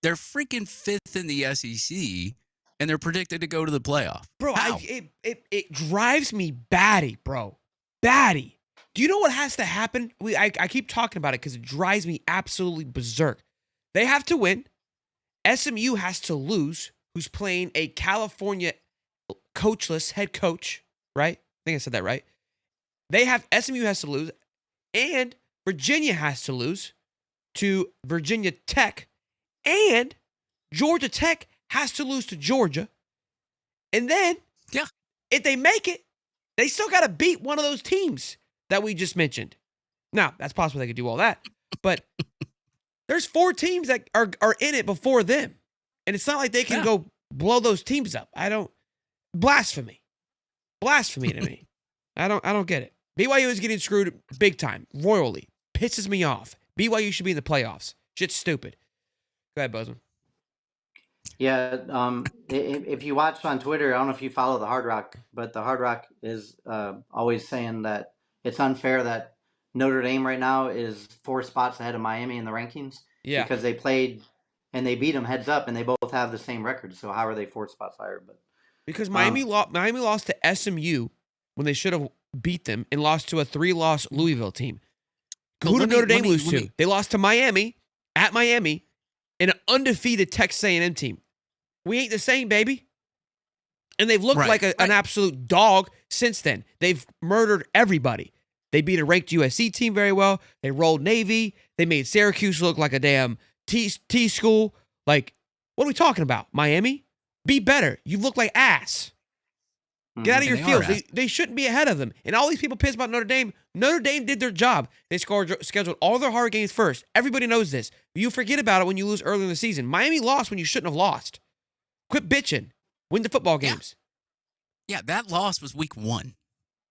S2: they're freaking 5th in the SEC, and they're predicted to go to the playoff.
S1: Bro,
S2: How?
S1: it drives me batty, bro. Batty. Do you know what has to happen? I keep talking about it because it drives me absolutely berserk. They have to win. SMU has to lose, who's playing a California coachless head coach, right? I think I said that right. SMU has to lose, and Virginia has to lose to Virginia Tech, and Georgia Tech has to lose to Georgia. And then,
S2: Yeah.
S1: if they make it, they still got to beat one of those teams that we just mentioned. Now, that's possible they could do all that, but there's 4 teams that are in it before them. And it's not like they can go blow those teams up. Blasphemy. Blasphemy to me. I don't get it. BYU is getting screwed big time, royally. Pisses me off. BYU should be in the playoffs. Shit's stupid. Go ahead, Bozeman.
S5: Yeah, if you watch on Twitter, I don't know if you follow the Hard Rock, but the Hard Rock is always saying that it's unfair that Notre Dame right now is 4 spots ahead of Miami in the rankings.
S1: Yeah.
S5: Because they played and they beat them heads up, and they both have the same record. So how are they 4 spots higher? But
S1: because Miami lost to SMU when they should have beat them and lost to a 3-loss Louisville team. Who did Notre Dame lose to? They lost to Miami, at Miami, and an undefeated Texas A&M team. We ain't the same, baby. And they've looked like an absolute dog since then. They've murdered everybody. They beat a ranked USC team very well. They rolled Navy. They made Syracuse look like a damn T school. Like, what are we talking about? Miami? Be better. You look like ass. Get out of your field. They shouldn't be ahead of them. And all these people pissed about Notre Dame. Notre Dame did their job. They scheduled all their hard games first. Everybody knows this. You forget about it when you lose early in the season. Miami lost when you shouldn't have lost. Quit bitching. Win the football games.
S2: Yeah, that loss was week 1.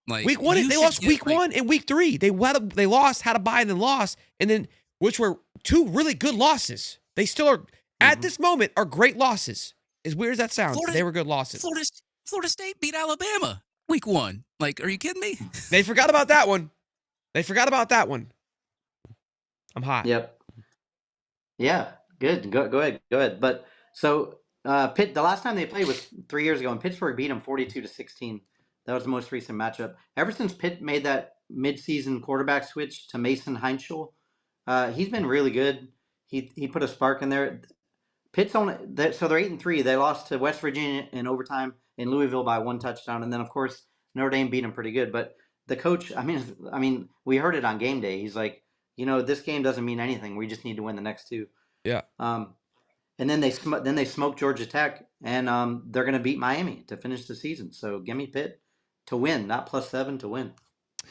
S2: Like
S1: week 1, they lost week 1 and week 3. They lost, had a bye, and then lost, and then which were 2 really good losses. They still are at this moment are great losses. As weird as that sounds, they were good losses.
S2: Florida State beat Alabama week 1. Like, are you kidding me?
S1: They forgot about that one. I'm hot.
S5: Yep. Yeah, good. Go ahead. But so Pitt, the last time they played was 3 years ago, and Pittsburgh beat them 42-16. That was the most recent matchup. Ever since Pitt made that midseason quarterback switch to Mason Heinschel, he's been really good. he put a spark in there. Pitt's only so they're 8-3. They lost to West Virginia in overtime in Louisville by 1 touchdown, and then of course Notre Dame beat them pretty good. But the coach, I mean, we heard it on game day. He's like, this game doesn't mean anything. We just need to win the next 2.
S1: Yeah.
S5: And then they smoked Georgia Tech, and they're going to beat Miami to finish the season. So give me Pitt to win, not +7 to win.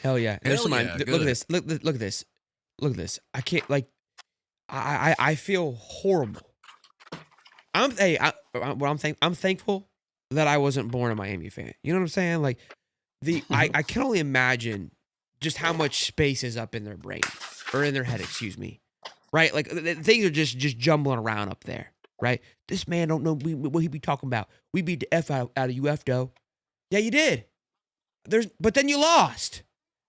S1: Hell yeah. And
S2: Hell yeah,
S1: look
S2: good.
S1: at this. Look at this. Look at this. I can't I feel horrible. I'm thankful that I wasn't born a Miami fan. You know what I'm saying? Like I can only imagine just how much space is up in their brain or in their head, excuse me. Right? Like things are just jumbling around up there. Right? This man don't know what he be talking about. We beat the F out of UF though. Yeah, you did. But then you lost.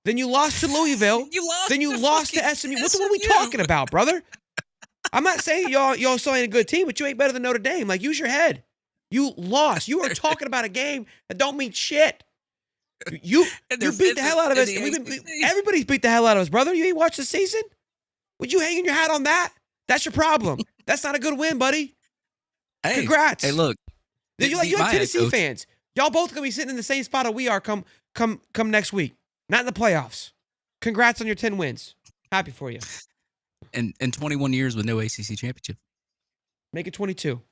S1: Then you lost to Louisville. Then you lost to SMU. What are we talking about, brother? I'm not saying y'all still ain't a good team, but you ain't better than Notre Dame. Like, use your head. You lost. You are talking about a game that don't mean shit. You beat the hell out of us. Everybody's beat the hell out of us, brother. You ain't watched the season? Would you hang your hat on that? That's your problem. That's not a good win, buddy.
S2: Hey,
S1: congrats.
S2: Hey, look.
S1: You like Tennessee fans. Y'all both gonna be sitting in the same spot that we are come next week. Not in the playoffs. Congrats on your 10 wins. Happy for you.
S2: And 21 years with no ACC championship.
S1: Make it 22.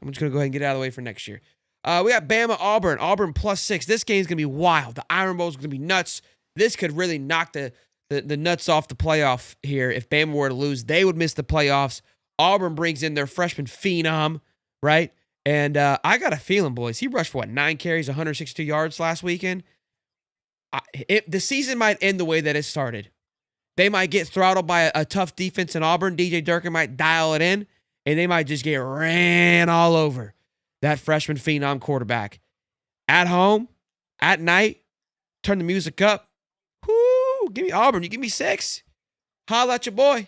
S1: I'm just going to go ahead and get it out of the way for next year. We got Bama, Auburn. Auburn +6. This game's going to be wild. The Iron Bowl is going to be nuts. This could really knock the nuts off the playoff here. If Bama were to lose, they would miss the playoffs. Auburn brings in their freshman phenom, right? And I got a feeling, boys, he rushed for 9 carries, 162 yards last weekend. The season might end the way that it started. They might get throttled by a tough defense in Auburn. DJ Durkin might dial it in, and they might just get ran all over. That freshman phenom quarterback. At home, at night, turn the music up. Whoo, give me Auburn. You give me 6. Holla at your boy.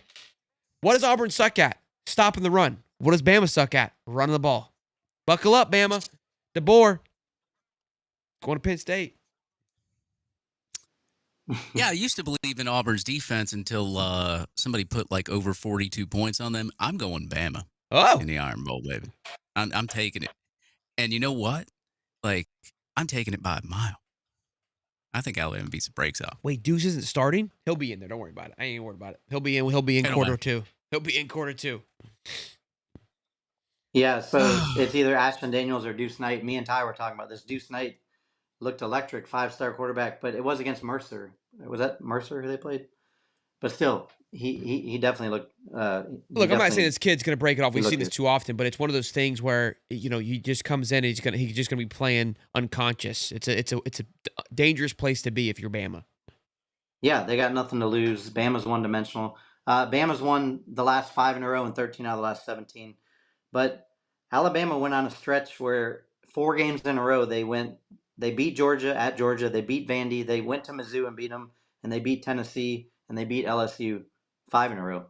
S1: What does Auburn suck at? Stopping the run. What does Bama suck at? Running the ball. Buckle up, Bama. DeBoer. Going to Penn State.
S2: Yeah, I used to believe in Auburn's defense until somebody put like over 42 points on them. I'm going Bama in the Iron Bowl, baby. I'm taking it. And you know what? Like, I'm taking it by a mile. I think Alabama beats the brakes off.
S1: Wait, Deuce isn't starting? He'll be in there. Don't worry about it. I ain't worried about it. He'll be in quarter 2. He'll be in quarter 2.
S5: Yeah, so it's either Ashton Daniels or Deuce Knight. Me and Ty were talking about this. Deuce Knight looked electric, 5-star quarterback, but it was against Mercer. Was that Mercer who they played? But still, he definitely looked.
S1: Look, I'm not saying this kid's going to break it off. We've seen this too often, but it's one of those things where he just comes in and he's just going to be playing unconscious. It's a dangerous place to be if you're Bama.
S5: Yeah, they got nothing to lose. Bama's one-dimensional. Bama's won the last 5 in a row and 13 out of the last 17. But Alabama went on a stretch where 4 games in a row they beat Georgia at Georgia, they beat Vandy, they went to Mizzou and beat them, and they beat Tennessee, and they beat LSU 5 in a row.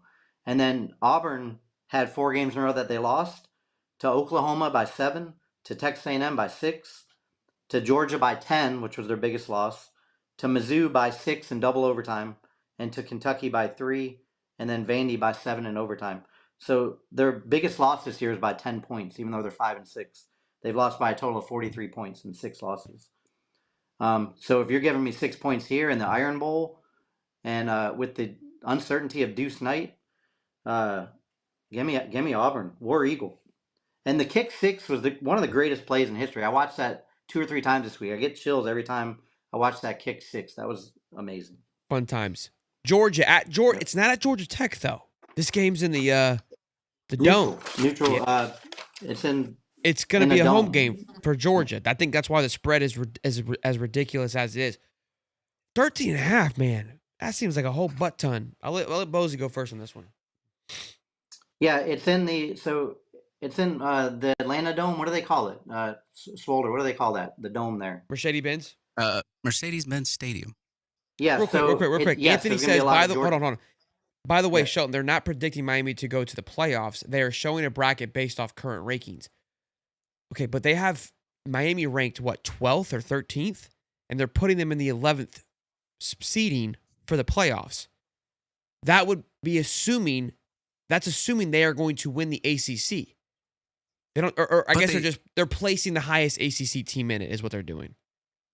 S5: And then Auburn had 4 games in a row that they lost to Oklahoma by 7, to Texas A&M by 6, to Georgia by 10, which was their biggest loss, to Mizzou by 6 in double overtime, and to Kentucky by 3, and then Vandy by 7 in overtime. So their biggest loss this year is by 10 points, even though they're 5-6. They've lost by a total of 43 points in 6 losses. So if you're giving me 6 points here in the Iron Bowl, and with the uncertainty of Deuce Knight, give me Auburn, War Eagle. And the kick 6 was one of the greatest plays in history. I watched that 2 or 3 times this week. I get chills every time I watch that kick 6. That was amazing.
S1: Fun times. Georgia at Georgia. It's not at Georgia Tech though. This game's in the dome.
S5: Neutral.
S1: Yeah.
S5: It's
S1: going to be a home game for Georgia. I think that's why the spread is as ridiculous as it is. 13.5, man. That seems like a whole butt ton. I'll let Bozy go first on this one.
S5: Yeah, it's in the Atlanta Dome. What do they call it? Swolder. What do they call that? The dome there.
S1: Mercedes-Benz?
S2: Mercedes-Benz Stadium.
S5: Yeah.
S1: Real quick.
S5: Yes,
S1: Anthony says, hold on. By the way,
S5: Yeah.
S1: Shelton, they're not predicting Miami to go to the playoffs. They are showing a bracket based off current rankings. Okay, but they have Miami ranked, 12th or 13th? And they're putting them in the 11th seeding for the playoffs. That would be assuming that's assuming they are going to win the ACC. They don't, or I
S2: But
S1: guess they're placing the highest ACC team in it is what they're doing.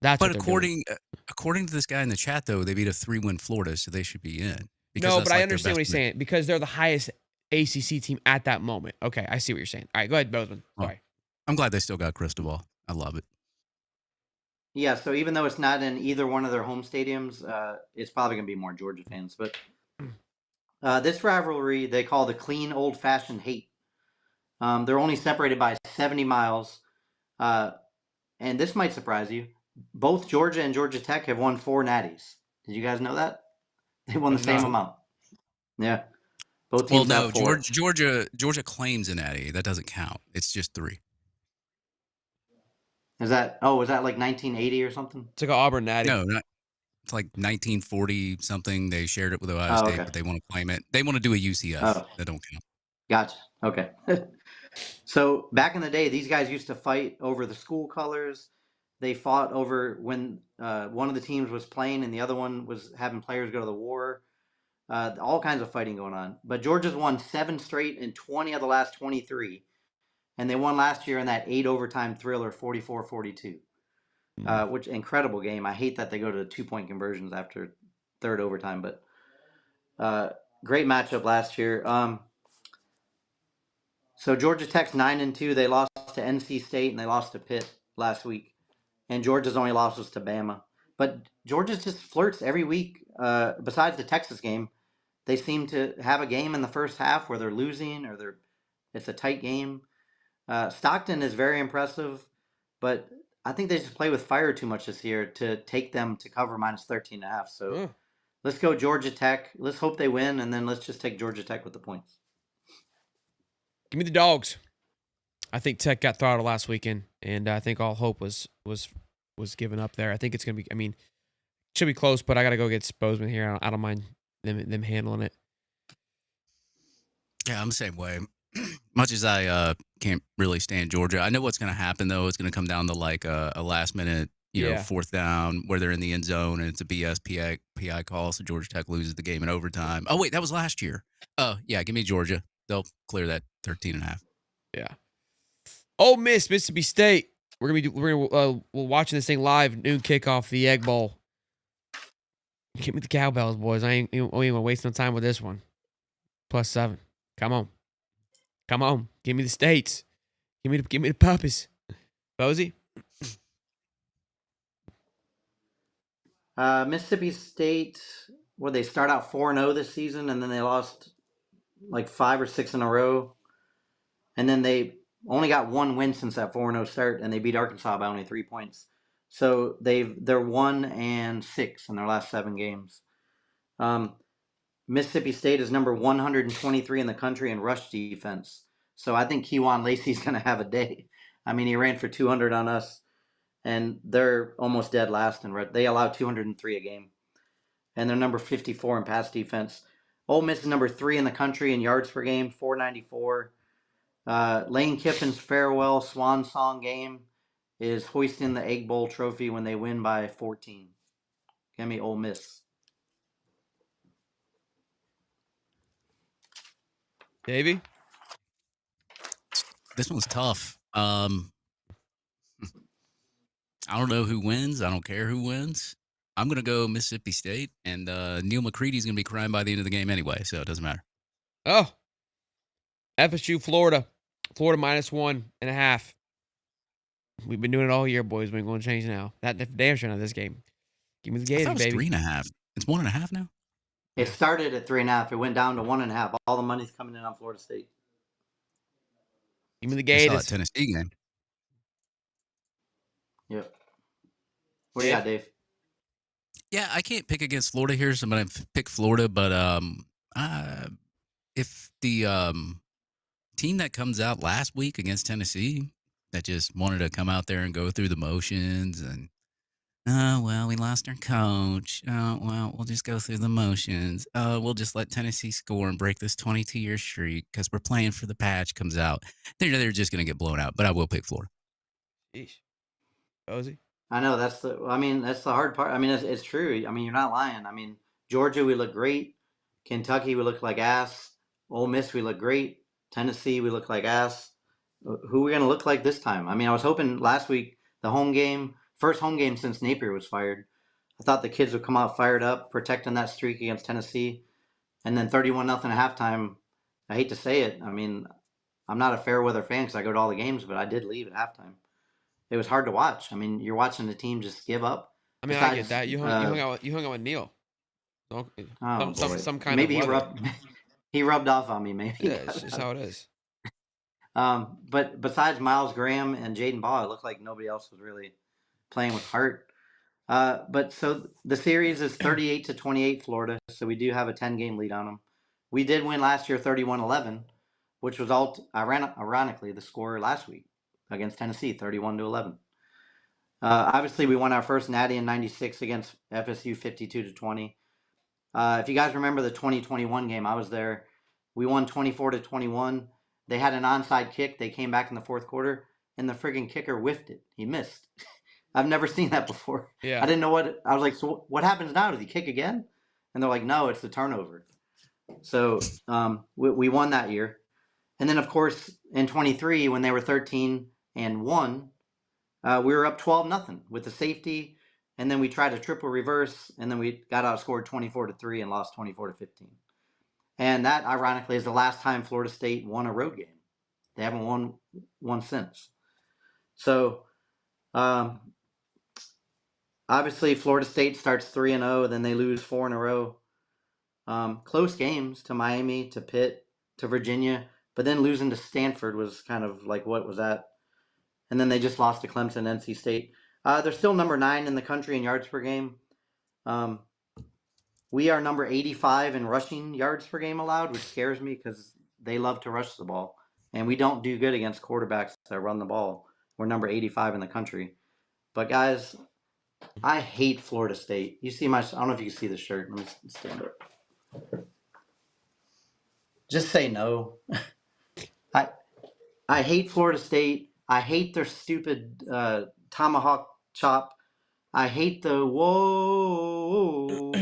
S1: That's
S2: but
S1: what they're doing.
S2: according to this guy in the chat, though, they beat a 3-win Florida, so they should be in because
S1: No,
S2: that's
S1: but I
S2: like their
S1: understand what
S2: best
S1: he's
S2: win.
S1: saying because they're the highest ACC team at that moment. Okay, I see what you're saying. All right, go ahead, Bozeman.
S2: Well,
S1: Sorry.
S2: I'm glad they still got Cristobal. I love it.
S5: Yeah, so even though it's not in either one of their home stadiums, it's probably going to be more Georgia fans. But this rivalry they call the clean old-fashioned hate. They're only separated by 70 miles. And this might surprise you. Both Georgia and Georgia Tech have won 4 natties. Did you guys know that? They won
S1: I
S5: the
S1: did
S5: same
S1: not.
S5: amount. Yeah. Both
S2: Well,
S5: teams
S2: no,
S5: have 4.
S2: Georgia claims an Natty. That doesn't count. It's just 3.
S5: Was that like 1980 or something?
S1: It's like an Auburn natty.
S2: No, not. It's like 1940 something. They shared it with Ohio
S5: Oh,
S2: State,
S5: okay.
S2: but they want to claim it. They want to do a UCF.
S5: Oh.
S2: That don't count.
S5: Gotcha. Okay. So back in the day, these guys used to fight over the school colors. They fought over when one of the teams was playing and the other one was having players go to the war. All kinds of fighting going on. But Georgia's won 7 straight and 20 of the last 23. And they won last year in that 8 overtime thriller, 44-42. Which incredible game. I hate that they go to 2-point conversions after third overtime, but great matchup last year. So Georgia Tech's 9-2. They lost to NC State and they lost to Pitt last week, and Georgia's only loss was to Bama. But Georgia just flirts every week. Besides the Texas game, they seem to have a game in the first half where they're losing or it's a tight game. Stockton is very impressive, but I think they just play with fire too much this year to take them to cover minus 13.5. So let's go Georgia Tech. Let's hope they win, and then let's just take Georgia Tech with the points.
S1: Give me the dogs. I think Tech got throttled last weekend, and I think all hope was given up there. I think it's gonna be. I mean, should be close, but I gotta go against Bozeman here. I don't mind them handling it.
S2: Yeah, I'm the same way. Much as I can't really stand Georgia, I know what's going to happen though. It's going to come down to like a last minute, fourth down where they're in the end zone and it's a BS PI call, so Georgia Tech loses the game in overtime. Oh wait, that was last year. Yeah, give me Georgia. They'll clear that 13.5.
S1: Yeah. Ole Miss, Mississippi State. We're watching this thing live, noon kickoff, the Egg Bowl. Give me the cowbells, boys. I ain't gonna waste no time with this one. +7. Come on. Give me the states. Give me the puppies. Bozy?
S5: Mississippi State, they start out 4-0 this season, and then they lost like 5 or 6 in a row. And then they only got 1 win since that 4-0 start, and they beat Arkansas by only 3 points. So they're 1-6 in their last 7 games. Mississippi State is number 123 in the country in rush defense. So I think Kejuan Lacey's going to have a day. I mean, he ran for 200 on us, and they're almost dead last in rush. They allow 203 a game, and they're number 54 in pass defense. Ole Miss is number 3 in the country in yards per game, 494. Lane Kiffin's farewell swan song game is hoisting the Egg Bowl trophy when they win by 14. Give me Ole Miss.
S1: Davey?
S2: This one's tough. I don't know who wins. I don't care who wins. I'm going to go Mississippi State, and Neil McCready's going to be crying by the end of the game anyway, so it doesn't matter.
S1: Oh. FSU, Florida. Florida -1.5. We've been doing it all year, boys. We ain't going to change now. That damn sure not this game. Give me the Gators, baby.
S2: 3.5. It's 1.5 now?
S5: It started at 3.5. It went down to 1.5. All the money's coming in on Florida State.
S1: Give me the
S2: I saw
S1: Gators.
S2: that Tennessee game.
S5: Yep. What do you got, Dave?
S2: Yeah, I can't pick against Florida here, so I'm going to pick Florida. But if the team that comes out last week against Tennessee that just wanted to come out there and go through the motions and, oh, well, we lost our coach. Oh, well, we'll just go through the motions. We'll just let Tennessee score and break this 22-year streak because we're playing for the patch comes out. They're just going to get blown out, but I will pick Florida.
S1: Sheesh. Ozzy?
S5: I know that's the hard part. I mean, it's true. I mean, you're not lying. I mean, Georgia, we look great. Kentucky, we look like ass. Ole Miss, we look great. Tennessee, we look like ass. Who are we going to look like this time? I mean, I was hoping last week, the home game, first home game since Napier was fired. I thought the kids would come out fired up, protecting that streak against Tennessee. And then 31-0 at halftime. I hate to say it. I mean, I'm not a fair weather fan because I go to all the games, but I did leave at halftime. It was hard to watch. I mean, you're watching the team just give up.
S1: I mean, I get that. You hung out with Neil. Some kind
S5: maybe
S1: of weather.
S5: he rubbed off on me. Maybe.
S1: Yeah, it's just how it is.
S5: But besides Miles Graham and Jaden Ball, it looked like nobody else was really playing with heart. But so the series is 38-28 Florida, so we do have a 10-game lead on them. We did win last year 31-11, which was ironically the score last week against Tennessee, 31-11. Obviously, we won our first Natty in '96 against FSU, 52-20. If you guys remember the 2021 game, I was there. We won 24-21. They had an onside kick. They came back in the fourth quarter, and the friggin' kicker whiffed it. He missed. I've never seen that before.
S1: Yeah.
S5: I didn't know what. I was like, so what happens now? Does he kick again? And they're like, no, it's the turnover. So we won that year. And then, of course, in 23, when they were 13-1, we were up 12-0 with the safety. And then we tried a triple reverse, and then we got outscored 24-3 and lost 24-15. And that, ironically, is the last time Florida State won a road game. They haven't won one since. So, obviously, Florida State starts 3-0, then they lose 4 in a row. Close games to Miami, to Pitt, to Virginia, but then losing to Stanford was kind of like, what was that? And then they just lost to Clemson, NC State. They're still number 9 in the country in yards per game. We are number 85 in rushing yards per game allowed, which scares me because they love to rush the ball. And we don't do good against quarterbacks that run the ball. We're number 85 in the country. But guys, I hate Florida State. You see I don't know if you can see the shirt. Let me stand up. Just say no. I hate Florida State. I hate their stupid tomahawk chop. I hate the whoa.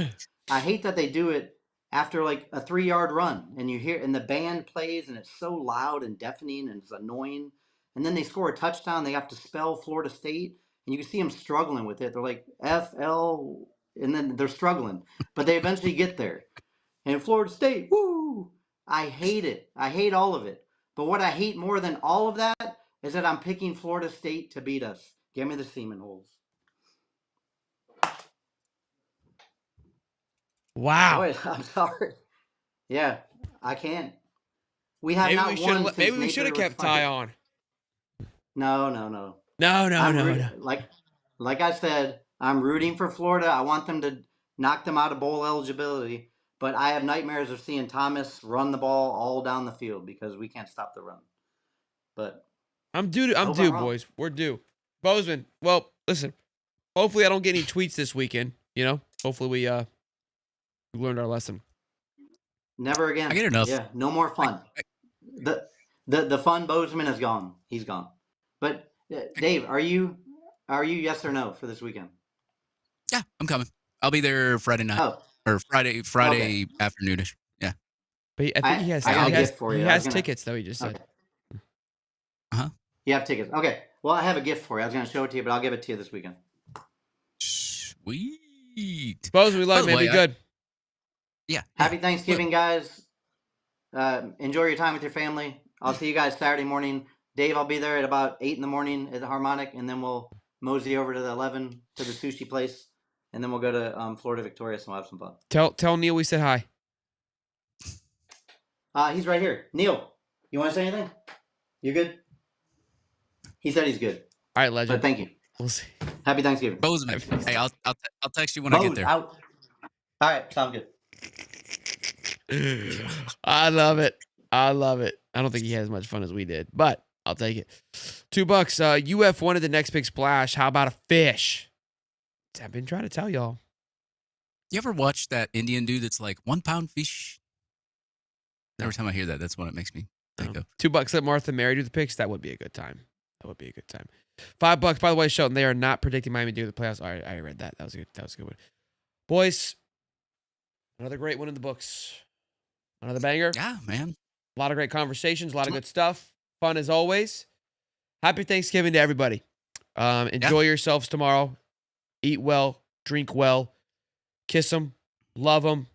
S5: I hate that they do it after like a 3-yard run and you hear and the band plays and it's so loud and deafening and it's annoying. And then they score a touchdown. They have to spell Florida State and you can see them struggling with it. They're like FL and then they're struggling, but they eventually get there. And Florida State, woo! I hate it. I hate all of it. But what I hate more than all of that is that I'm picking Florida State to beat us. Give me the Seaman holes.
S1: Wow.
S5: Boy, I'm sorry. Yeah, I can't. We have
S1: Maybe we should have kept Ty on.
S5: No.
S1: No.
S5: Like I said, I'm rooting for Florida. I want them to knock them out of bowl eligibility. But I have nightmares of seeing Thomas run the ball all down the field because we can't stop the run. But
S1: I'm due, boys. We're due. Bozeman, well, listen. Hopefully I don't get any tweets this weekend. Hopefully we learned our lesson.
S5: Never again.
S2: I get enough.
S5: Yeah, no more fun. The fun Bozeman is gone. He's gone. But Dave, are you yes or no for this weekend?
S2: Yeah, I'm coming. I'll be there Friday night.
S5: Oh.
S2: Or Friday afternoonish. Yeah.
S1: But I think he has.
S5: I got a gift for you.
S1: He has tickets, though. He just said.
S5: Okay.
S2: Uh-huh.
S5: You have tickets. Okay. Well, I have a gift for you. I was going to show it to you, but I'll give it to you this weekend.
S2: Sweet.
S1: Bozeman, we love you, man. Be good.
S2: Yeah.
S5: Happy Thanksgiving, guys. Enjoy your time with your family. I'll see you guys Saturday morning. Dave, I'll be there at about 8 in the morning at the Harmonic, and then we'll mosey over to the 11 to the sushi place. And then we'll go to Florida Victoria, so we'll have some fun.
S1: Tell Neil we said hi.
S5: He's right here. Neil, you want to say anything? You good? He said he's good.
S1: All right, legend.
S5: But thank you.
S1: We'll see.
S5: Happy Thanksgiving.
S2: Bozeman. Hey, I'll text you when I get there.
S5: Out. All right, sounds good.
S1: I love it. I don't think he had as much fun as we did, but I'll take it. $2. UF wanted the next big splash. How about a fish? I've been trying to tell y'all.
S2: You ever watch that Indian dude that's like 1 pound fish? Every time I hear that, that's what it makes me think of.
S1: $2. Let Martha Mary do the picks. That would be a good time. $5. By the way, Shelton, they are not predicting Miami to do the playoffs. All right, I read that. That was a good one. Boys, another great one in the books. Another banger.
S2: Yeah, man.
S1: A lot of great conversations, a lot of good stuff. Fun as always. Happy Thanksgiving to everybody. Enjoy yourselves tomorrow. Eat well, drink well, kiss them, love them,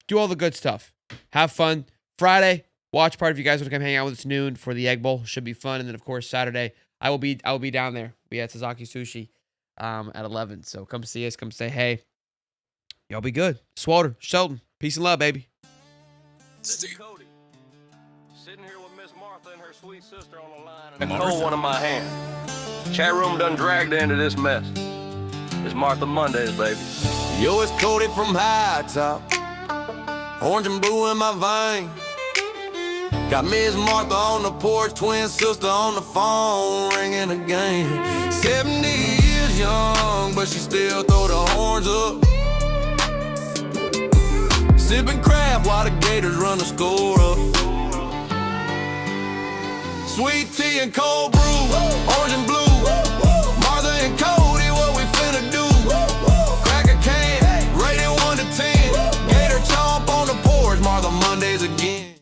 S1: do all the good stuff. Have fun. Friday, watch party if you guys want to come hang out with us noon for the Egg Bowl. Should be fun. And then of course Saturday, I will be down there. We at Sasaki Sushi at 11. So come see us. Come say hey. Y'all be good. Swalter, Shelton, peace and love, baby.
S6: This is Cody, sitting here with Miss Martha and her sweet sister on the line, and I hold one in my hand. Chat room done dragged into this mess. It's Martha Mondays, baby.
S7: Yo, it's Cody from High Top, orange and blue in my vein. Got Miss Martha on the porch, twin sister on the phone, ringing again. 70 years young, but she still throw the horns up. Sipping craft while the Gators run the score up. Sweet tea and cold brew, orange and blue. Martha and Cody, what we finna do? Crack a can, rate it 1 to 10. Gator chomp on the porch, Martha Mondays again.